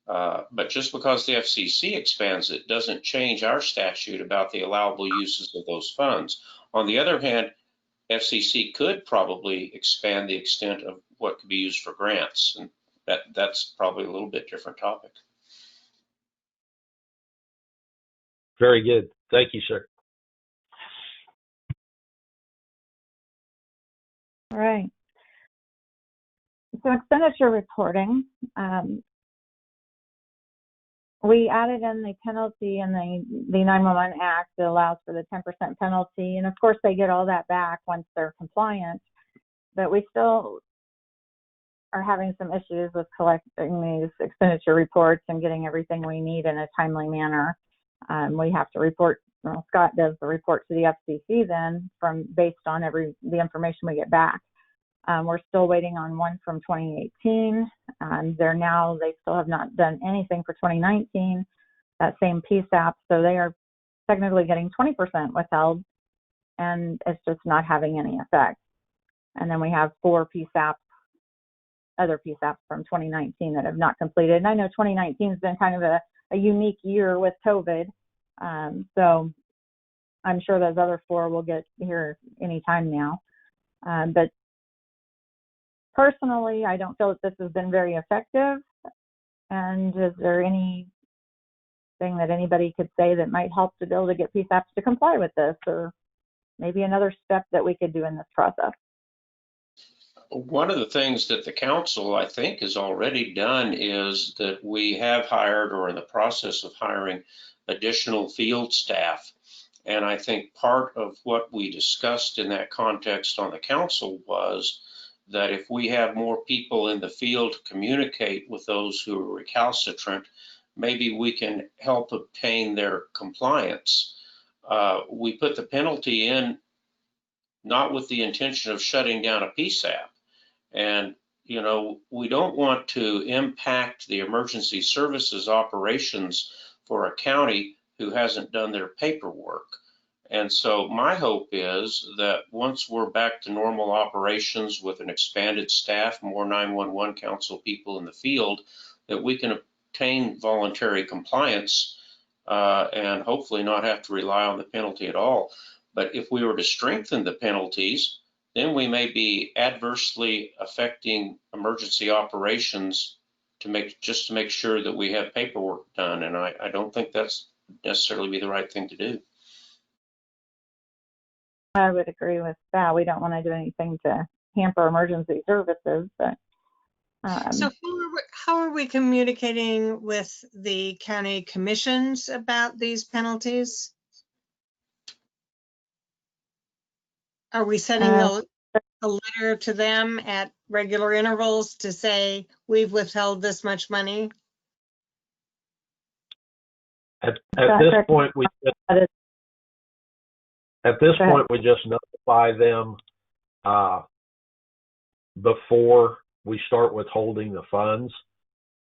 But just because the FCC expands it doesn't change our statute about the allowable uses of those funds. On the other hand, FCC could probably expand the extent of what could be used for grants, and that's probably a little bit different topic. Very good. Thank you, sir. All right. So expenditure reporting, we added in the penalty in the 911 Act that allows for the 10% penalty. And of course, they get all that back once they're compliant. But we still are having some issues with collecting these expenditure reports and getting everything we need in a timely manner. We have to report, well, Scott does the report to the FCC then based on the information we get back. We're still waiting on one from 2018. They still have not done anything for 2019, that same PSAP. So they are technically getting 20% withheld, and it's just not having any effect. And then we have 4 other PSAPs from 2019 that have not completed. And I know 2019 has been kind of a unique year with COVID. So I'm sure those other 4 will get here anytime now. But personally, I don't feel that this has been very effective. And is there anything that anybody could say that might help to be able to get PSAPs to comply with this, or maybe another step that we could do in this process? One of the things that the council, I think, has already done is that we have hired or in the process of hiring additional field staff. And I think part of what we discussed in that context on the council was that if we have more people in the field communicate with those who are recalcitrant, maybe we can help obtain their compliance. We put the penalty in not with the intention of shutting down a PSAP. And, you know, we don't want to impact the emergency services operations for a county who hasn't done their paperwork. And so my hope is that once we're back to normal operations with an expanded staff, more 911 council people in the field, that we can obtain voluntary compliance and hopefully not have to rely on the penalty at all. But if we were to strengthen the penalties, then we may be adversely affecting emergency operations to make sure that we have paperwork done. And I don't think that's necessarily be the right thing to do. I would agree with that. We don't want to do anything to hamper emergency services, but so how are we communicating with the county commissions about these penalties? Are we sending a letter to them at regular intervals to say we've withheld this much money? At this point, we just notify them before we start withholding the funds.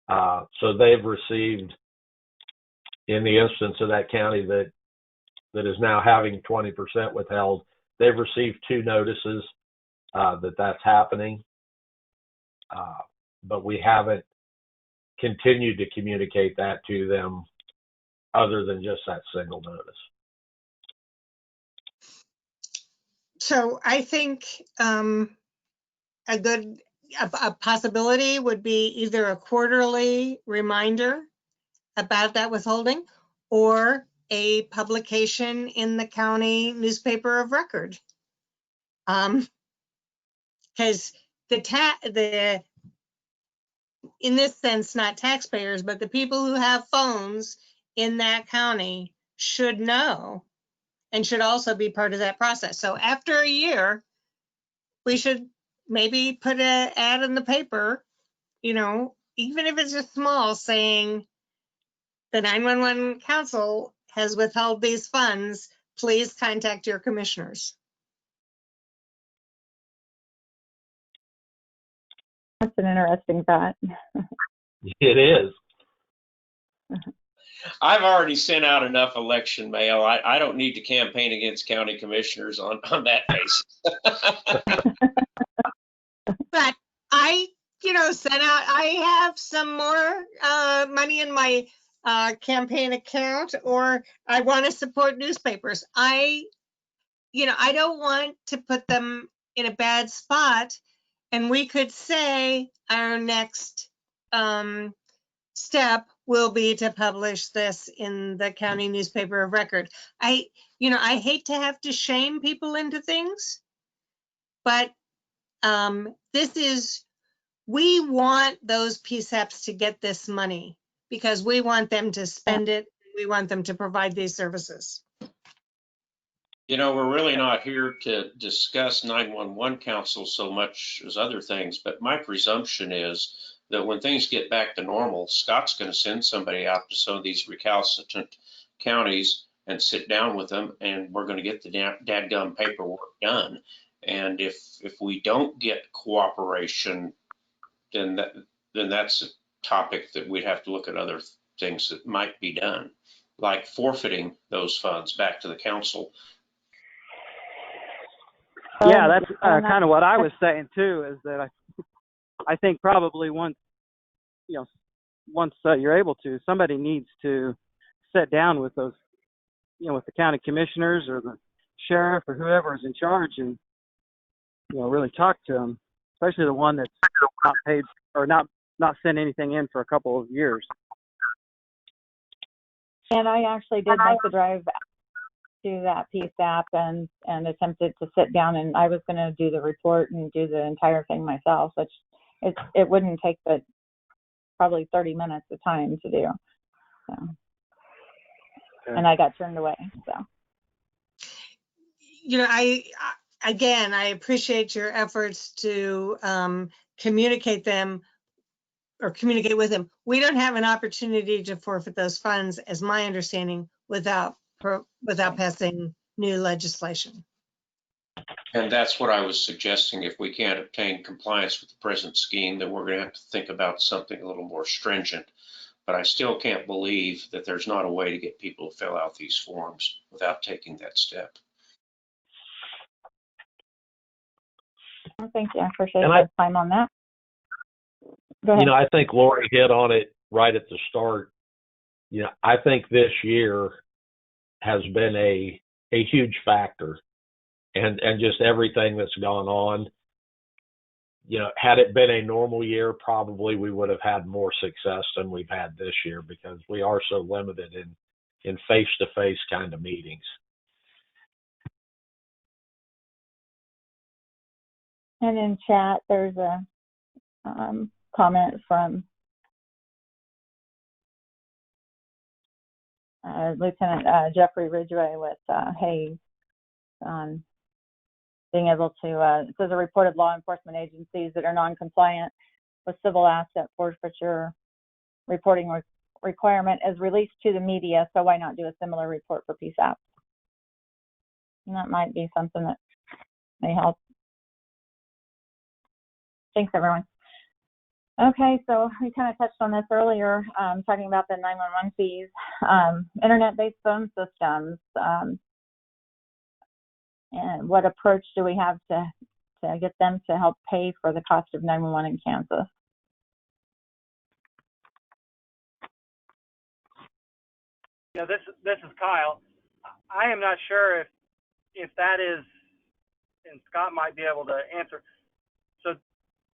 So they've received, in the instance of that county that is now having 20% withheld, they've received 2 notices that that's happening. But we haven't continued to communicate that to them other than just that single notice. So I think a possibility would be either a quarterly reminder about that withholding or a publication in the county newspaper of record. Because in this sense, not taxpayers, but the people who have phones in that county should know and should also be part of that process. So after a year, we should maybe put an ad in the paper, you know, even if it's just small, saying the 911 council has withheld these funds, please contact your commissioners. That's an interesting thought. It is. I've already sent out enough election mail. I don't need to campaign against county commissioners on that basis. But I send out, I have some more money in my campaign account, or I want to support newspapers. I don't want to put them in a bad spot. And we could say our next step will be to publish this in the county newspaper of record. I hate to have to shame people into things, but we want those PSAPs to get this money because we want them to spend it. We want them to provide these services. We're really not here to discuss 911 council so much as other things, but my presumption is that when things get back to normal, Scott's going to send somebody out to some of these recalcitrant counties and sit down with them, and we're going to get the dadgum paperwork done. And if we don't get cooperation, then that's a topic that we'd have to look at other things that might be done, like forfeiting those funds back to the council. Yeah, that's kind of what I was saying too, is that I think probably once you're able to, somebody needs to sit down with those, with the county commissioners or the sheriff or whoever is in charge and, really talk to them, especially the one that's not paid or not sent anything in for a couple of years. And I actually did make the drive to that PSAP and attempted to sit down, and I was going to do the report and do the entire thing myself, which it wouldn't take but probably 30 minutes of time to do. So. Okay. And I got turned away. So. I appreciate your efforts to communicate with them. We don't have an opportunity to forfeit those funds, as my understanding, without passing new legislation. And that's what I was suggesting. If we can't obtain compliance with the present scheme, then we're going to have to think about something a little more stringent. But I still can't believe that there's not a way to get people to fill out these forms without taking that step. Well, thank you. I appreciate your time on that. Go ahead. I think Laurie hit on it right at the start. I think this year has been a huge factor, and just everything that's gone on. Had it been a normal year, probably we would have had more success than we've had this year because we are so limited in face-to-face kind of meetings. And in chat, there's a comment from Lieutenant Jeffrey Ridgway with Hayes on being able to, it says a reported law enforcement agencies that are non-compliant with civil asset forfeiture reporting requirement is released to the media, so why not do a similar report for PSAP? And that might be something that may help. Thanks, everyone. Okay, so we kind of touched on this earlier, talking about the 911 fees, internet-based phone systems, and what approach do we have to get them to help pay for the cost of 911 in Kansas? This is Kyle. I am not sure if that is, and Scott might be able to answer. So,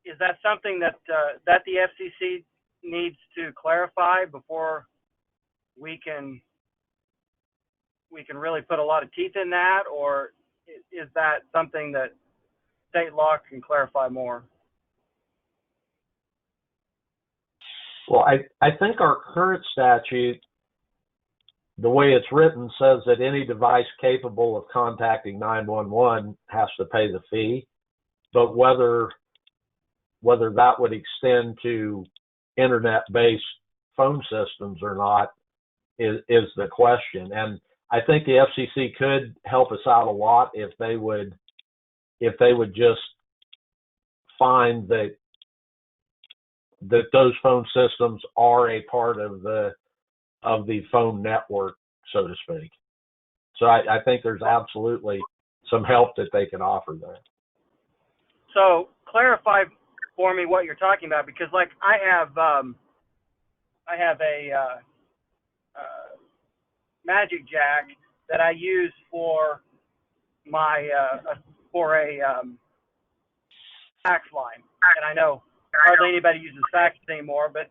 is that something that the FCC needs to clarify before we can really put a lot of teeth in that, or is that something that state law can clarify more? Well, I think our current statute, the way it's written, says that any device capable of contacting 911 has to pay the fee, but whether that would extend to internet-based phone systems or not is the question. And I think the FCC could help us out a lot if they would just find that those phone systems are a part of the phone network, so to speak. So I think there's absolutely some help that they can offer there. So clarify for me what you're talking about, because like I have a Magic Jack that I use for my fax line, and I know hardly anybody uses fax anymore, but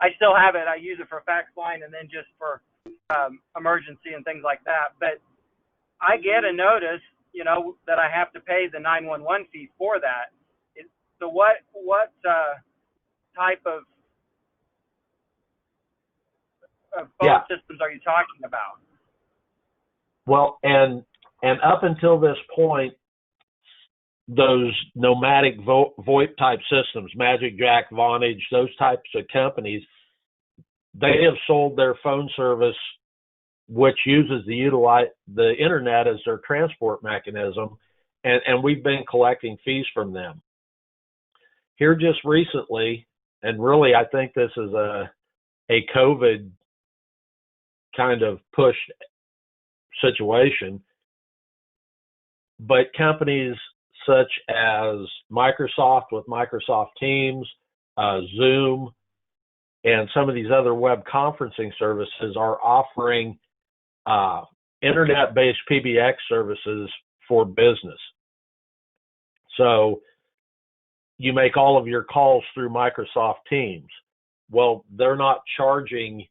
I still have it. I use it for fax line and then just for emergency and things like that. But I get a notice, you know, that I have to pay the 911 fee for that. So what type of phone systems are you talking about? Well, and up until this point, those nomadic VoIP type systems, Magic Jack, Vonage, those types of companies, they have sold their phone service, which uses the internet as their transport mechanism, and we've been collecting fees from them. Here just recently, and really I think this is a COVID kind of push situation, but companies such as Microsoft with Microsoft Teams, Zoom, and some of these other web conferencing services are offering internet-based PBX services for business. So you make all of your calls through Microsoft Teams. Well, they're not charging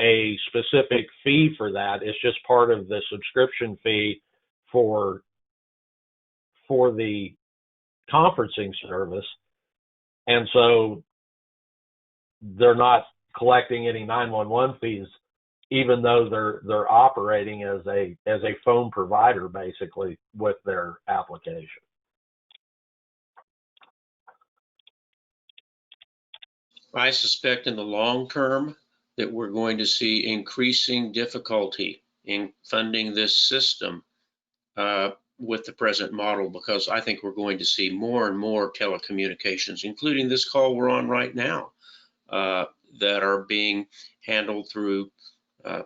a specific fee for that. It's just part of the subscription fee for the conferencing service. And so they're not collecting any 911 fees, even though they're operating as a phone provider basically with their application. I suspect in the long term that we're going to see increasing difficulty in funding this system with the present model, because I think we're going to see more and more telecommunications, including this call we're on right now, that are being handled through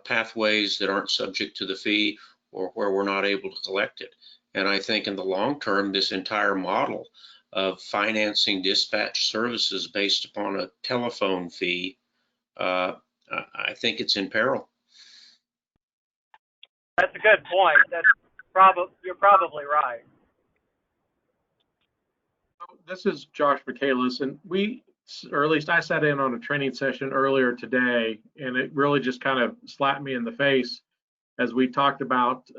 pathways that aren't subject to the fee or where we're not able to collect it. And I think in the long term, this entire model of financing dispatch services based upon a telephone fee, I think it's in peril. That's a good point. You're probably right. This is Josh Michaelis, and or at least I sat in on a training session earlier today, and it really just kind of slapped me in the face as we talked about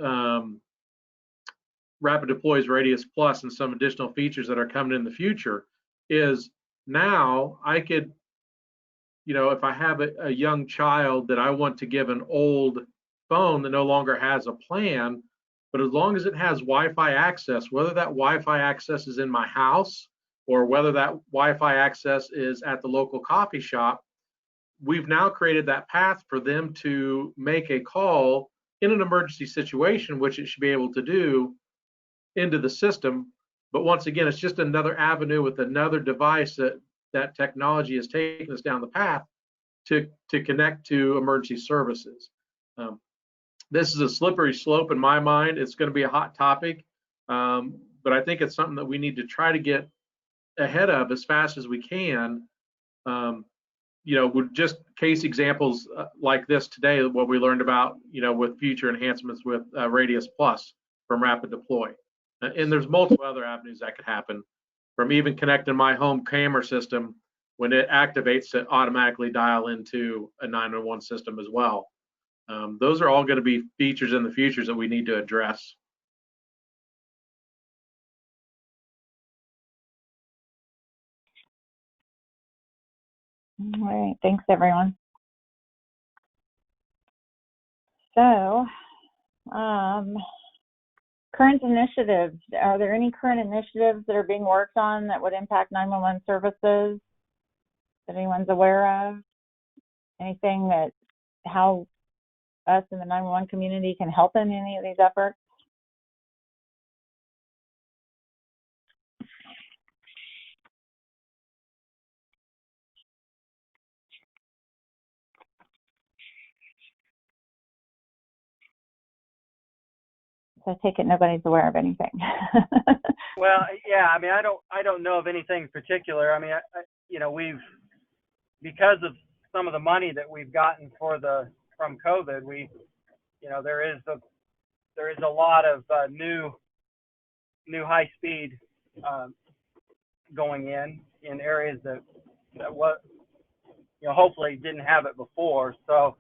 Rapid Deploy's Radius Plus and some additional features that are coming in the future. Is now I could, if I have a young child that I want to give an old phone that no longer has a plan, but as long as it has Wi-Fi access, whether that Wi-Fi access is in my house or whether that Wi-Fi access is at the local coffee shop, we've now created that path for them to make a call in an emergency situation, which it should be able to do into the system. But once again, it's just another avenue with another device that technology has taken us down the path to connect to emergency services. This is a slippery slope in my mind. It's going to be a hot topic, but I think it's something that we need to try to get ahead of as fast as we can. With just case examples like this today, what we learned about, with future enhancements with Radius Plus from Rapid Deploy. And there's multiple other avenues that could happen, from even connecting my home camera system. When it activates, to automatically dial into a 911 system as well. Those are all going to be features in the future that we need to address. All right, thanks everyone. So, current initiatives. Are there any current initiatives that are being worked on that would impact 911 services that anyone's aware of? Anything that how us in the 911 community can help in any of these efforts? So I take it nobody's aware of anything. Well, yeah, I mean, I don't know of anything particular. I mean, you know, because of some of the money that we've gotten from COVID, you know, there is a lot of new high speed going in areas that what, you know, hopefully didn't have it before. So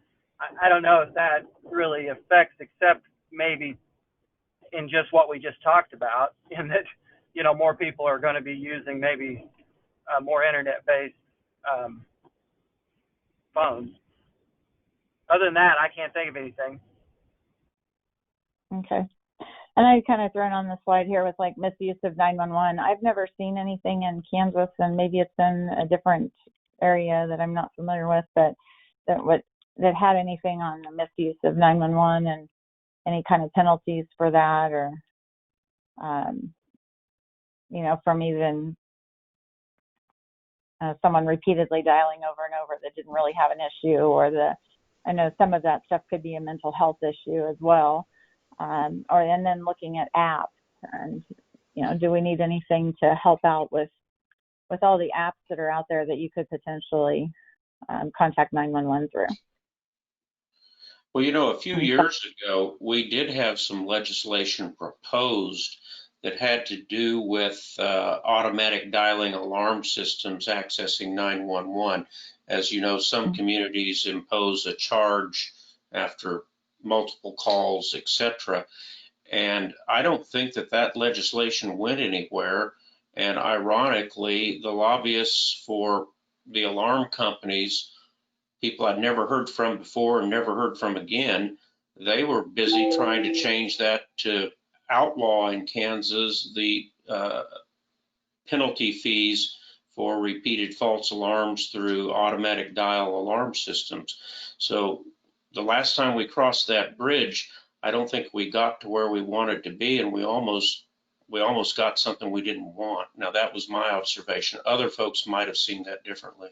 I don't know if that really affects, except maybe in just what we just talked about, in that, you know, more people are going to be using maybe more internet-based phones. Other than that, I can't think of anything. Okay. And I kind of thrown on the slide here with like misuse of 911. I've never seen anything in Kansas, and maybe it's in a different area that I'm not familiar with, but that had anything on the misuse of 911 and any kind of penalties for that, or you know, from even someone repeatedly dialing over and over that didn't really have an issue, or I know some of that stuff could be a mental health issue as well. And then looking at apps, and you know, do we need anything to help out with all the apps that are out there that you could potentially contact 911 through? Well, you know, a few years ago, we did have some legislation proposed that had to do with automatic dialing alarm systems accessing 911. As you know, some communities impose a charge after multiple calls, etc. And I don't think that legislation went anywhere. And ironically, the lobbyists for the alarm companies, people I'd never heard from before and never heard from again, they were busy trying to change that to outlaw in Kansas the penalty fees for repeated false alarms through automatic dial alarm systems. So the last time we crossed that bridge, I don't think we got to where we wanted to be, and we almost got something we didn't want. Now, that was my observation. Other folks might have seen that differently.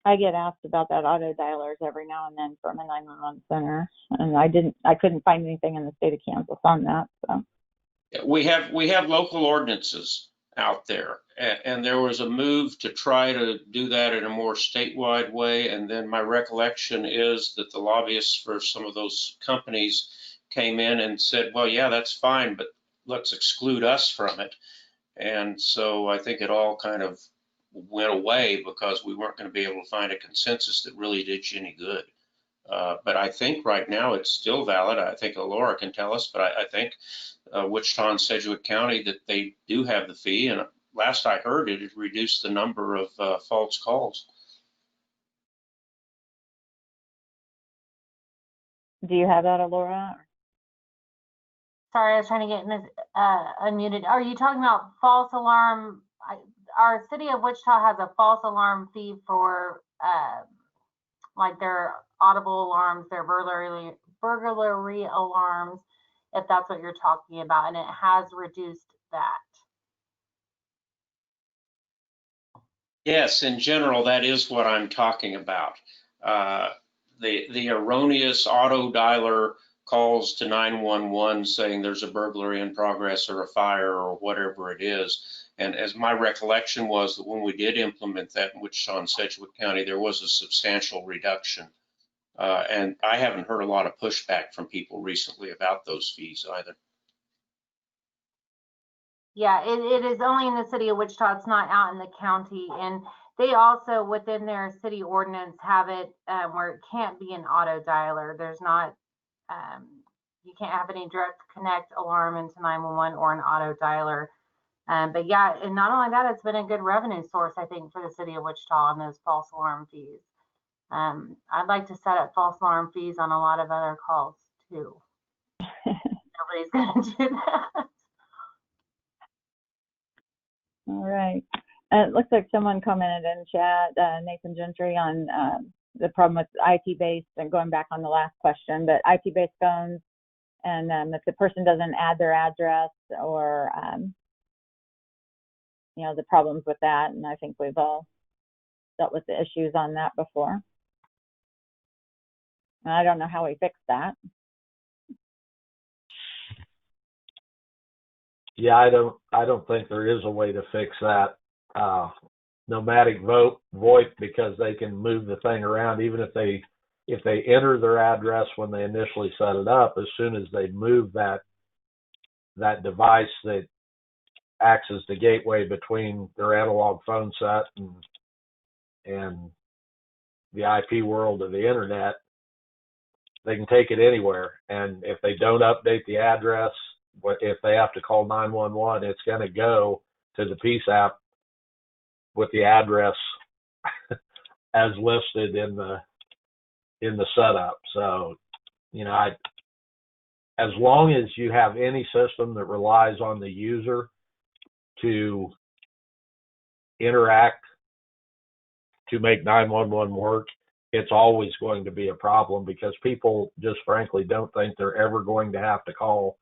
I get asked about that auto dialers every now and then from a 911 center, and I couldn't find anything in the state of Kansas on that. So we have local ordinances out there, and there was a move to try to do that in a more statewide way. And then my recollection is that the lobbyists for some of those companies came in and said, well, yeah, that's fine, but let's exclude us from it. And so I think it all kind of went away because we weren't going to be able to find a consensus that really did you any good. But I think right now it's still valid. I think Laura can tell us, but I think Wichita and Sedgwick County, that they do have the fee. And last I heard, it had reduced the number of false calls. do you have that, Laura? Sorry, I was trying to get in this, unmuted. Are you talking about false alarm? Our city of Wichita has a false alarm fee for like their audible alarms, their burglary alarms, if that's what you're talking about, and it has reduced that. Yes, in general, that is what I'm talking about. The erroneous auto dialer calls to 911 saying there's a burglary in progress or a fire or whatever it is. And as my recollection was, that when we did implement that in Wichita and Sedgwick County, there was a substantial reduction. And I haven't heard a lot of pushback from people recently about those fees either. Yeah, it is only in the city of Wichita. It's not out in the county. And they also, within their city ordinance, have it where it can't be an auto dialer. There's not, you can't have any direct connect alarm into 911 or an auto dialer. But yeah, and not only that, it's been a good revenue source, I think, for the city of Wichita on those false alarm fees. I'd like to set up false alarm fees on a lot of other calls too. Nobody's going to do that. All right. It looks like someone commented in chat, Nathan Gentry, on the problem with IT-based, and going back on the last question, but IT-based phones, and if the person doesn't add their address, or you know, the problems with that. And I think we've all dealt with the issues on that before. And I don't know how we fix that. Yeah, I don't think there is a way to fix that. Nomadic VoIP, because they can move the thing around, even if they enter their address when they initially set it up, as soon as they move that device that acts as the gateway between their analog phone set and the IP world of the internet, they can take it anywhere. And if they don't update the address, if they have to call 911, it's going to go to the PSAP with the address as listed in the setup. So, as long as you have any system that relies on the user to interact to make 911 work, it's always going to be a problem, because people just frankly don't think they're ever going to have to call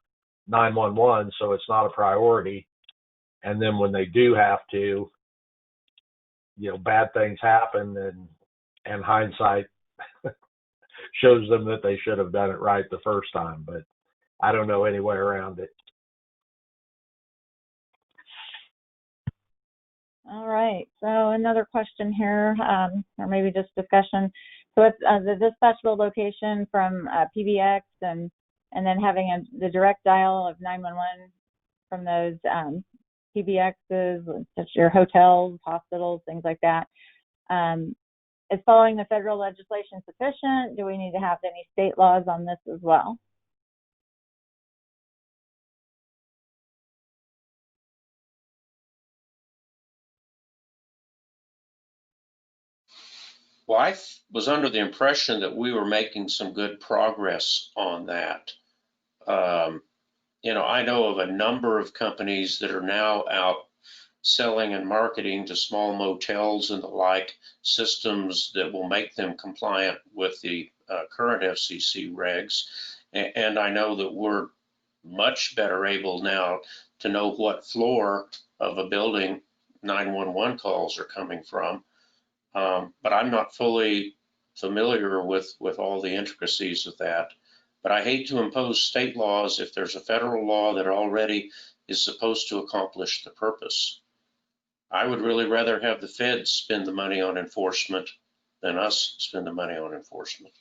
911, so it's not a priority. And then when they do have to, bad things happen, and hindsight shows them that they should have done it right the first time. But I don't know any way around it. All right, so another question here, or maybe just discussion. So it's the dispatchable location from PBX and then having the direct dial of 911 from those PBXs, such as your hotels, hospitals, things like that. Is following the federal legislation sufficient? Do we need to have any state laws on this as well? Well, I was under the impression that we were making some good progress on that. I know of a number of companies that are now out selling and marketing to small motels and the like systems that will make them compliant with the current FCC regs. And I know that we're much better able now to know what floor of a building 911 calls are coming from. But I'm not fully familiar with all the intricacies of that. But I hate to impose state laws if there's a federal law that already is supposed to accomplish the purpose. I would really rather have the feds spend the money on enforcement than us spend the money on enforcement.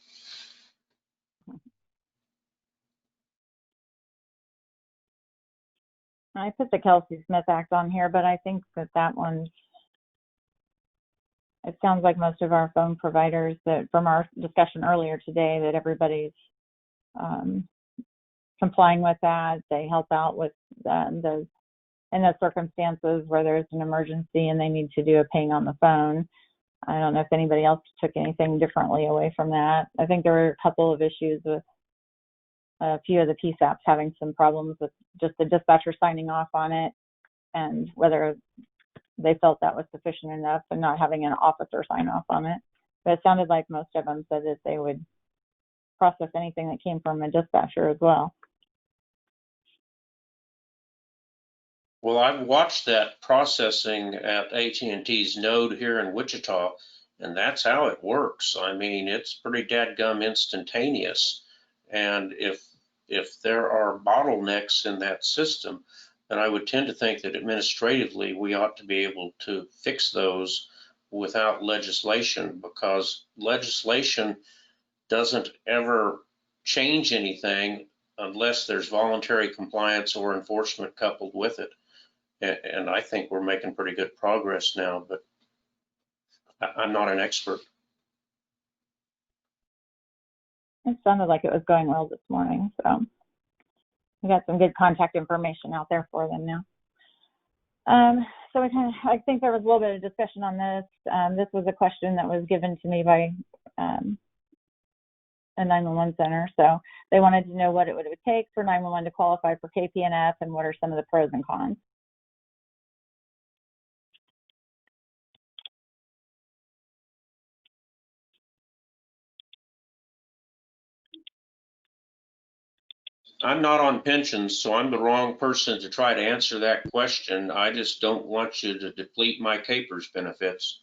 I put the Kelsey Smith Act on here, but I think that one's, it sounds like most of our phone providers, that from our discussion earlier today, that everybody's complying with that. They help out with in those circumstances where there's an emergency and they need to do a ping on the phone. I don't know if anybody else took anything differently away from that. I think there were a couple of issues with a few of the PSAPs having some problems with just the dispatcher signing off on it, and whether they felt that was sufficient enough and not having an officer sign off on it. But it sounded like most of them said that they would process anything that came from a dispatcher as well. Well, I've watched that processing at AT&T's node here in Wichita, and that's how it works. I mean, it's pretty dadgum instantaneous. And if there are bottlenecks in that system, then I would tend to think that administratively we ought to be able to fix those without legislation, because legislation doesn't ever change anything unless there's voluntary compliance or enforcement coupled with it. And I think we're making pretty good progress now, but I'm not an expert. It sounded like it was going well this morning, so we got some good contact information out there for them now. So I think there was a little bit of discussion on this. This was a question that was given to me by a 911 center. So they wanted to know what it would take for 911 to qualify for KPNF and what are some of the pros and cons. I'm not on pensions, so I'm the wrong person to try to answer that question. I just don't want you to deplete my CAPERS benefits.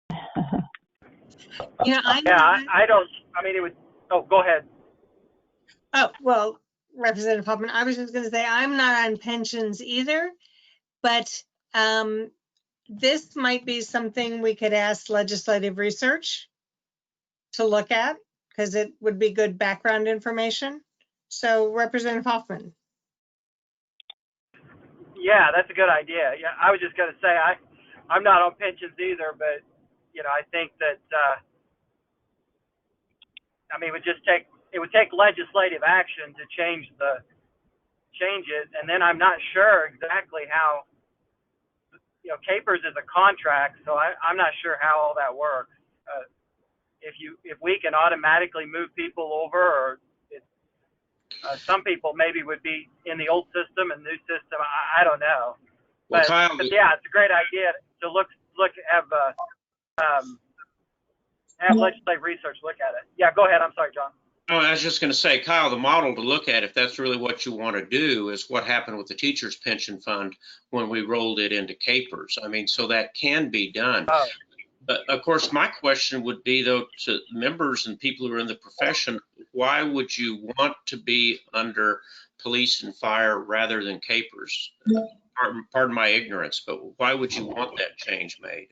You know, I don't, I mean, it would, oh, go ahead. Oh, well, Representative Hoffman. I was just going to say, I'm not on pensions either, but this might be something we could ask legislative research to look at, because it would be good background information. So Representative Hoffman. Yeah, that's a good idea. Yeah, I was just going to say, I'm not on pensions either, but, I think that, it would take legislative action to change it. And then I'm not sure exactly how, CAPERS is a contract, so I'm not sure how all that works. If we can automatically move people over, or some people maybe would be in the old system and new system. I don't know. Well, But, Kyle, yeah, it's a great idea to have legislative research look at it. Yeah, go ahead. I'm sorry, John. oh, I was just going to say, Kyle, the model to look at, if that's really what you want to do, is what happened with the teachers' pension fund when we rolled it into CAPERS. I mean, so that can be done. Oh. But of course, my question would be, though, to members and people who are in the profession, why would you want to be under police and fire rather than CAPERS? Pardon my ignorance, but why would you want that change made?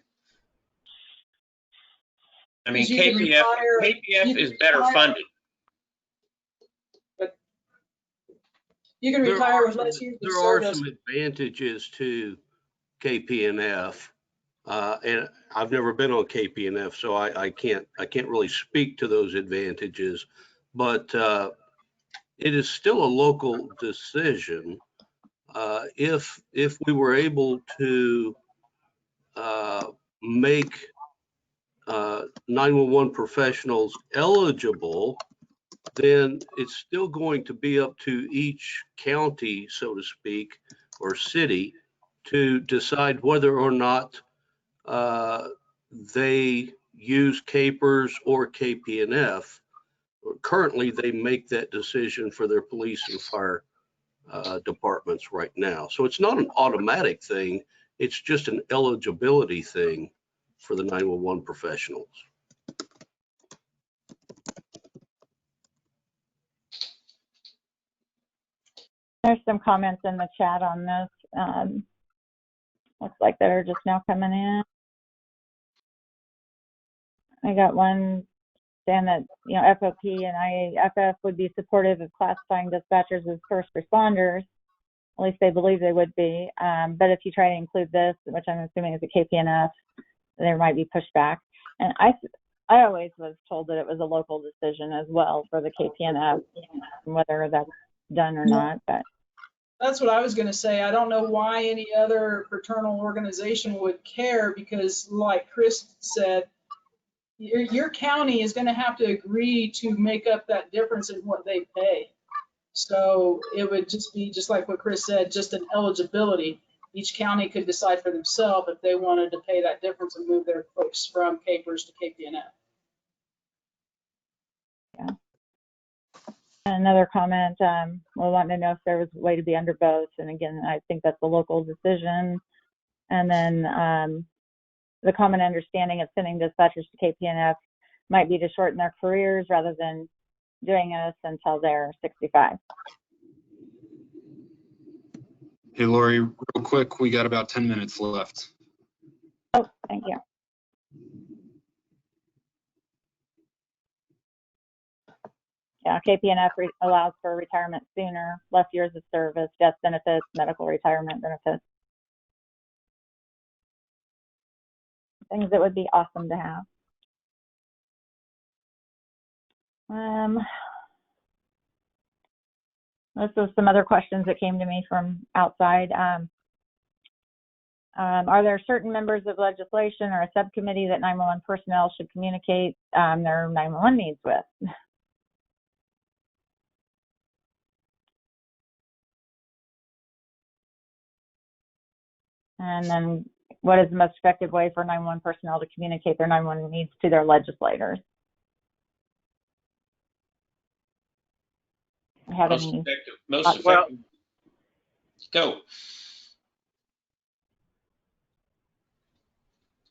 I mean, KPF is better funded. You can retire with less years of There are service. some advantages to KPNF, and I've never been on KPNF, so I can't really speak to those advantages. But it is still a local decision. If we were able to make 911 professionals eligible, then it's still going to be up to each county, so to speak, or city to decide whether or not they use CAPERS or KPNF. Currently, they make that decision for their police and fire departments right now. So it's not an automatic thing. It's just an eligibility thing for the 911 professionals. There's some comments in the chat on this. Looks like they're just now coming in. I got one saying that, FOP and IAFF would be supportive of classifying dispatchers as first responders. At least they believe they would be. But if you try to include this, which I'm assuming is a KPNF, there might be pushback. And I always was told that it was a local decision as well for the KPNF, whether that's done or not. But That's what I was going to say. I don't know why any other fraternal organization would care, because like Chris said, your county is going to have to agree to make up that difference in what they pay. So it would just be, just like what Chris said, just an eligibility. Each county could decide for themselves if they wanted to pay that difference and move their folks from CAPERS to KPNF. yeah. Another comment, we wanted to know if there was a way to be under both. And again, I think that's a local decision. And then the common understanding of sending dispatchers to KPNF might be to shorten their careers rather than doing this until they're 65. Hey, Laurie, real quick, we got about 10 minutes left. Oh, thank you. Yeah, KPNF allows for retirement sooner, less years of service, death benefits, medical retirement benefits. Things that would be awesome to have. This is some other questions that came to me from outside. Are there certain members of legislation or a subcommittee that 911 personnel should communicate their 911 needs with? And then what is the most effective way for 911 personnel to communicate their 911 needs to their legislators? Most effective. Go.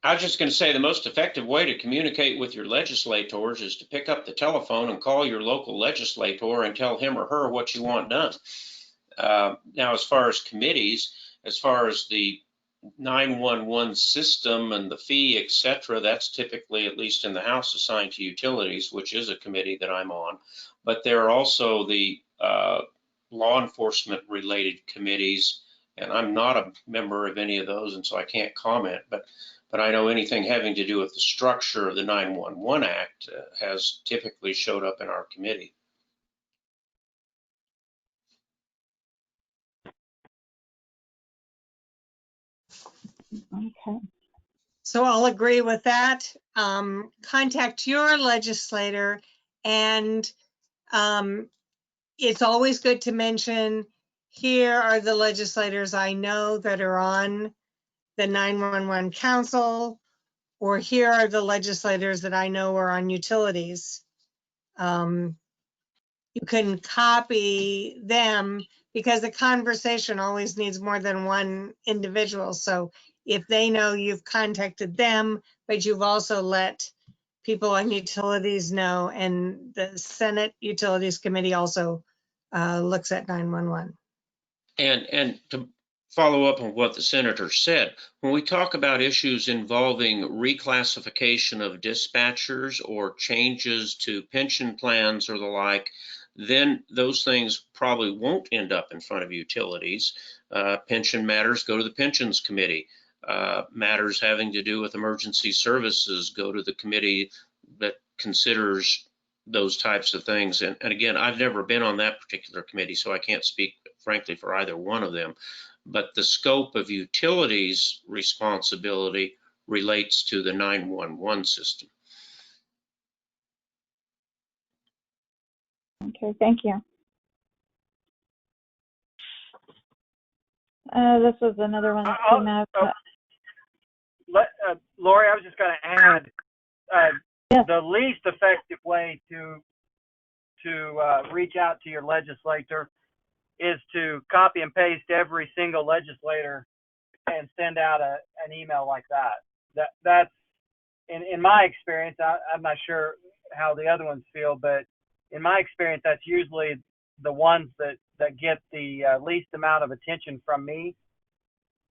I was just going to say the most effective way to communicate with your legislators is to pick up the telephone and call your local legislator and tell him or her what you want done. Now, as far as committees, as far as the 911 system and the fee, et cetera, that's typically, at least in the House, assigned to utilities, which is a committee that I'm on. But there are also the law enforcement related committees, and I'm not a member of any of those, and so I can't comment. But I know anything having to do with the structure of the 911 Act has typically showed up in our committee. Okay. So I'll agree with that. Contact your legislator, and it's always good to mention, here are the legislators I know that are on the 911 council, or here are the legislators that I know are on utilities. You can copy them, because the conversation always needs more than one individual. So if they know you've contacted them, but you've also let people on utilities know, and the Senate Utilities Committee also looks at 911. And to follow up on what the senator said, when we talk about issues involving reclassification of dispatchers or changes to pension plans or the like, then those things probably won't end up in front of utilities. Pension matters go to the Pensions Committee. Matters having to do with emergency services go to the committee that considers those types of things. And again, I've never been on that particular committee, so I can't speak, frankly, for either one of them. But the scope of utilities responsibility relates to the 911 system. Okay, thank you. This was another one that came up. Laurie, I was just going to add, Yes. the least effective way to reach out to your legislator is to copy and paste every single legislator and send out an email like that. That's in my experience. I'm not sure how the other ones feel, but in my experience, that's usually the ones that get the least amount of attention from me,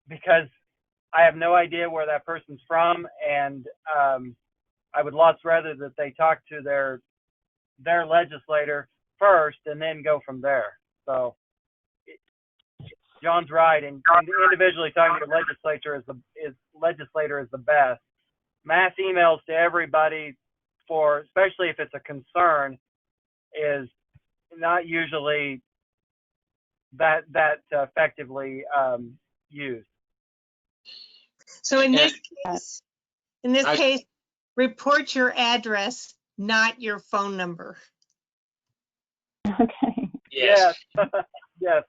because I have no idea where that person's from, and I would lots rather that they talk to their legislator first and then go from there. So John's right, and individually talking to your legislator is the best. Mass emails to everybody, for especially if it's a concern, is not usually that effectively used. So in this case, report your address, not your phone number. Okay. Yes. Yes.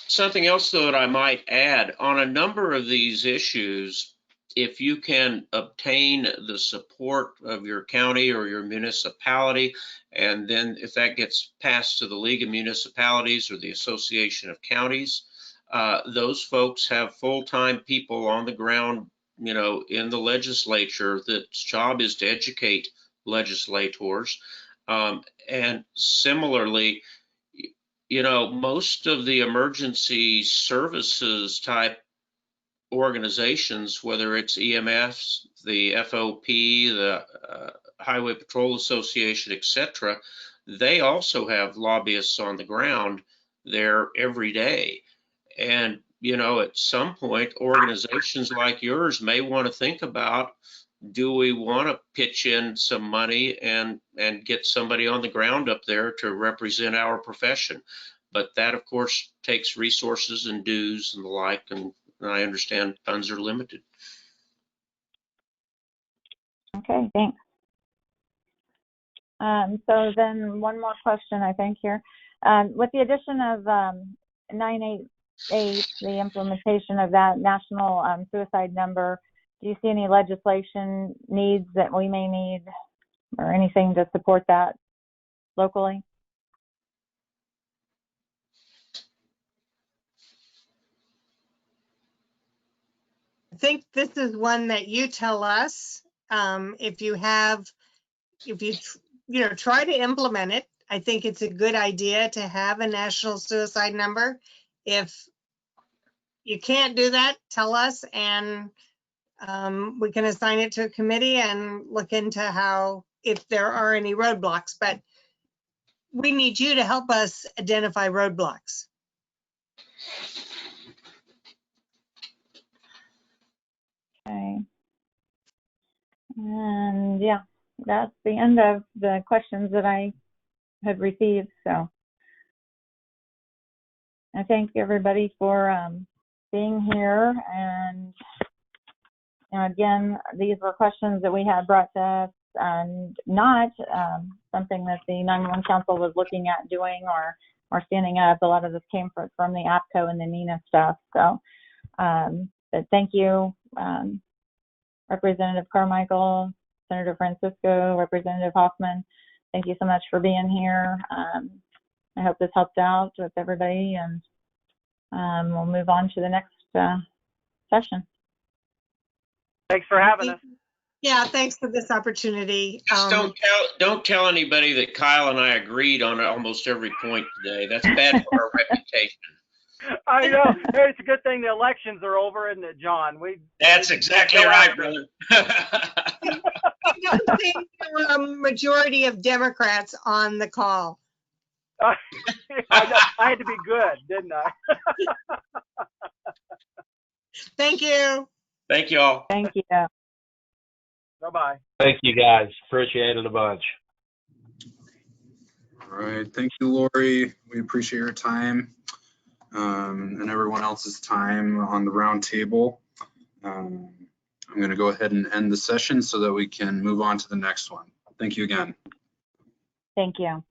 Something else though that I might add on a number of these issues, if you can obtain the support of your county or your municipality, and then if that gets passed to the League of Municipalities or the Association of Counties, those folks have full-time people on the ground, in the legislature that's job is to educate legislators. And similarly, most of the emergency services type organizations, whether it's EMS, the FOP, the Highway Patrol Association, et cetera, they also have lobbyists on the ground there every day. And, at some point, organizations like yours may want to think about, do we want to pitch in some money and get somebody on the ground up there to represent our profession? But that, of course, takes resources and dues and the like, and I understand funds are limited. Okay, thanks. So then one more question, I think, here. With the addition of 988, the implementation of that national suicide number, do you see any legislation needs that we may need or anything to support that locally? think this is one that you tell us, if you try to implement it. I think it's a good idea to have a national suicide number. If you can't do that, tell us, and we can assign it to a committee and look into if there are any roadblocks, but we need you to help us identify roadblocks. Okay. And yeah, that's the end of the questions that I had received. So I thank everybody for being here. And again, these were questions that we had brought to us, and not something that the 911 Council was looking at doing or standing up. A lot of this came from the APCO and the NENA stuff. So, but thank you, Representative Carmichael, Senator Francisco, Representative Hoffman. Thank you so much for being here. I hope this helped out with everybody, and we'll move on to the next session. Thanks for having us. Yeah, thanks for this opportunity. Just don't tell anybody that Kyle and I agreed on almost every point today. That's bad for our reputation. I know. Hey, it's a good thing the elections are over, isn't it, John? That's exactly right, brother. I don't think there were a majority of Democrats on the call. I know. I had to be good, didn't I? Thank you. Thank you all. Thank you. Bye-bye. Thank you, guys. Appreciate it a bunch. All right. Thank you, Laurie. We appreciate your time and everyone else's time on the roundtable. I'm going to go ahead and end the session so that we can move on to the next one. Thank you again. Thank you.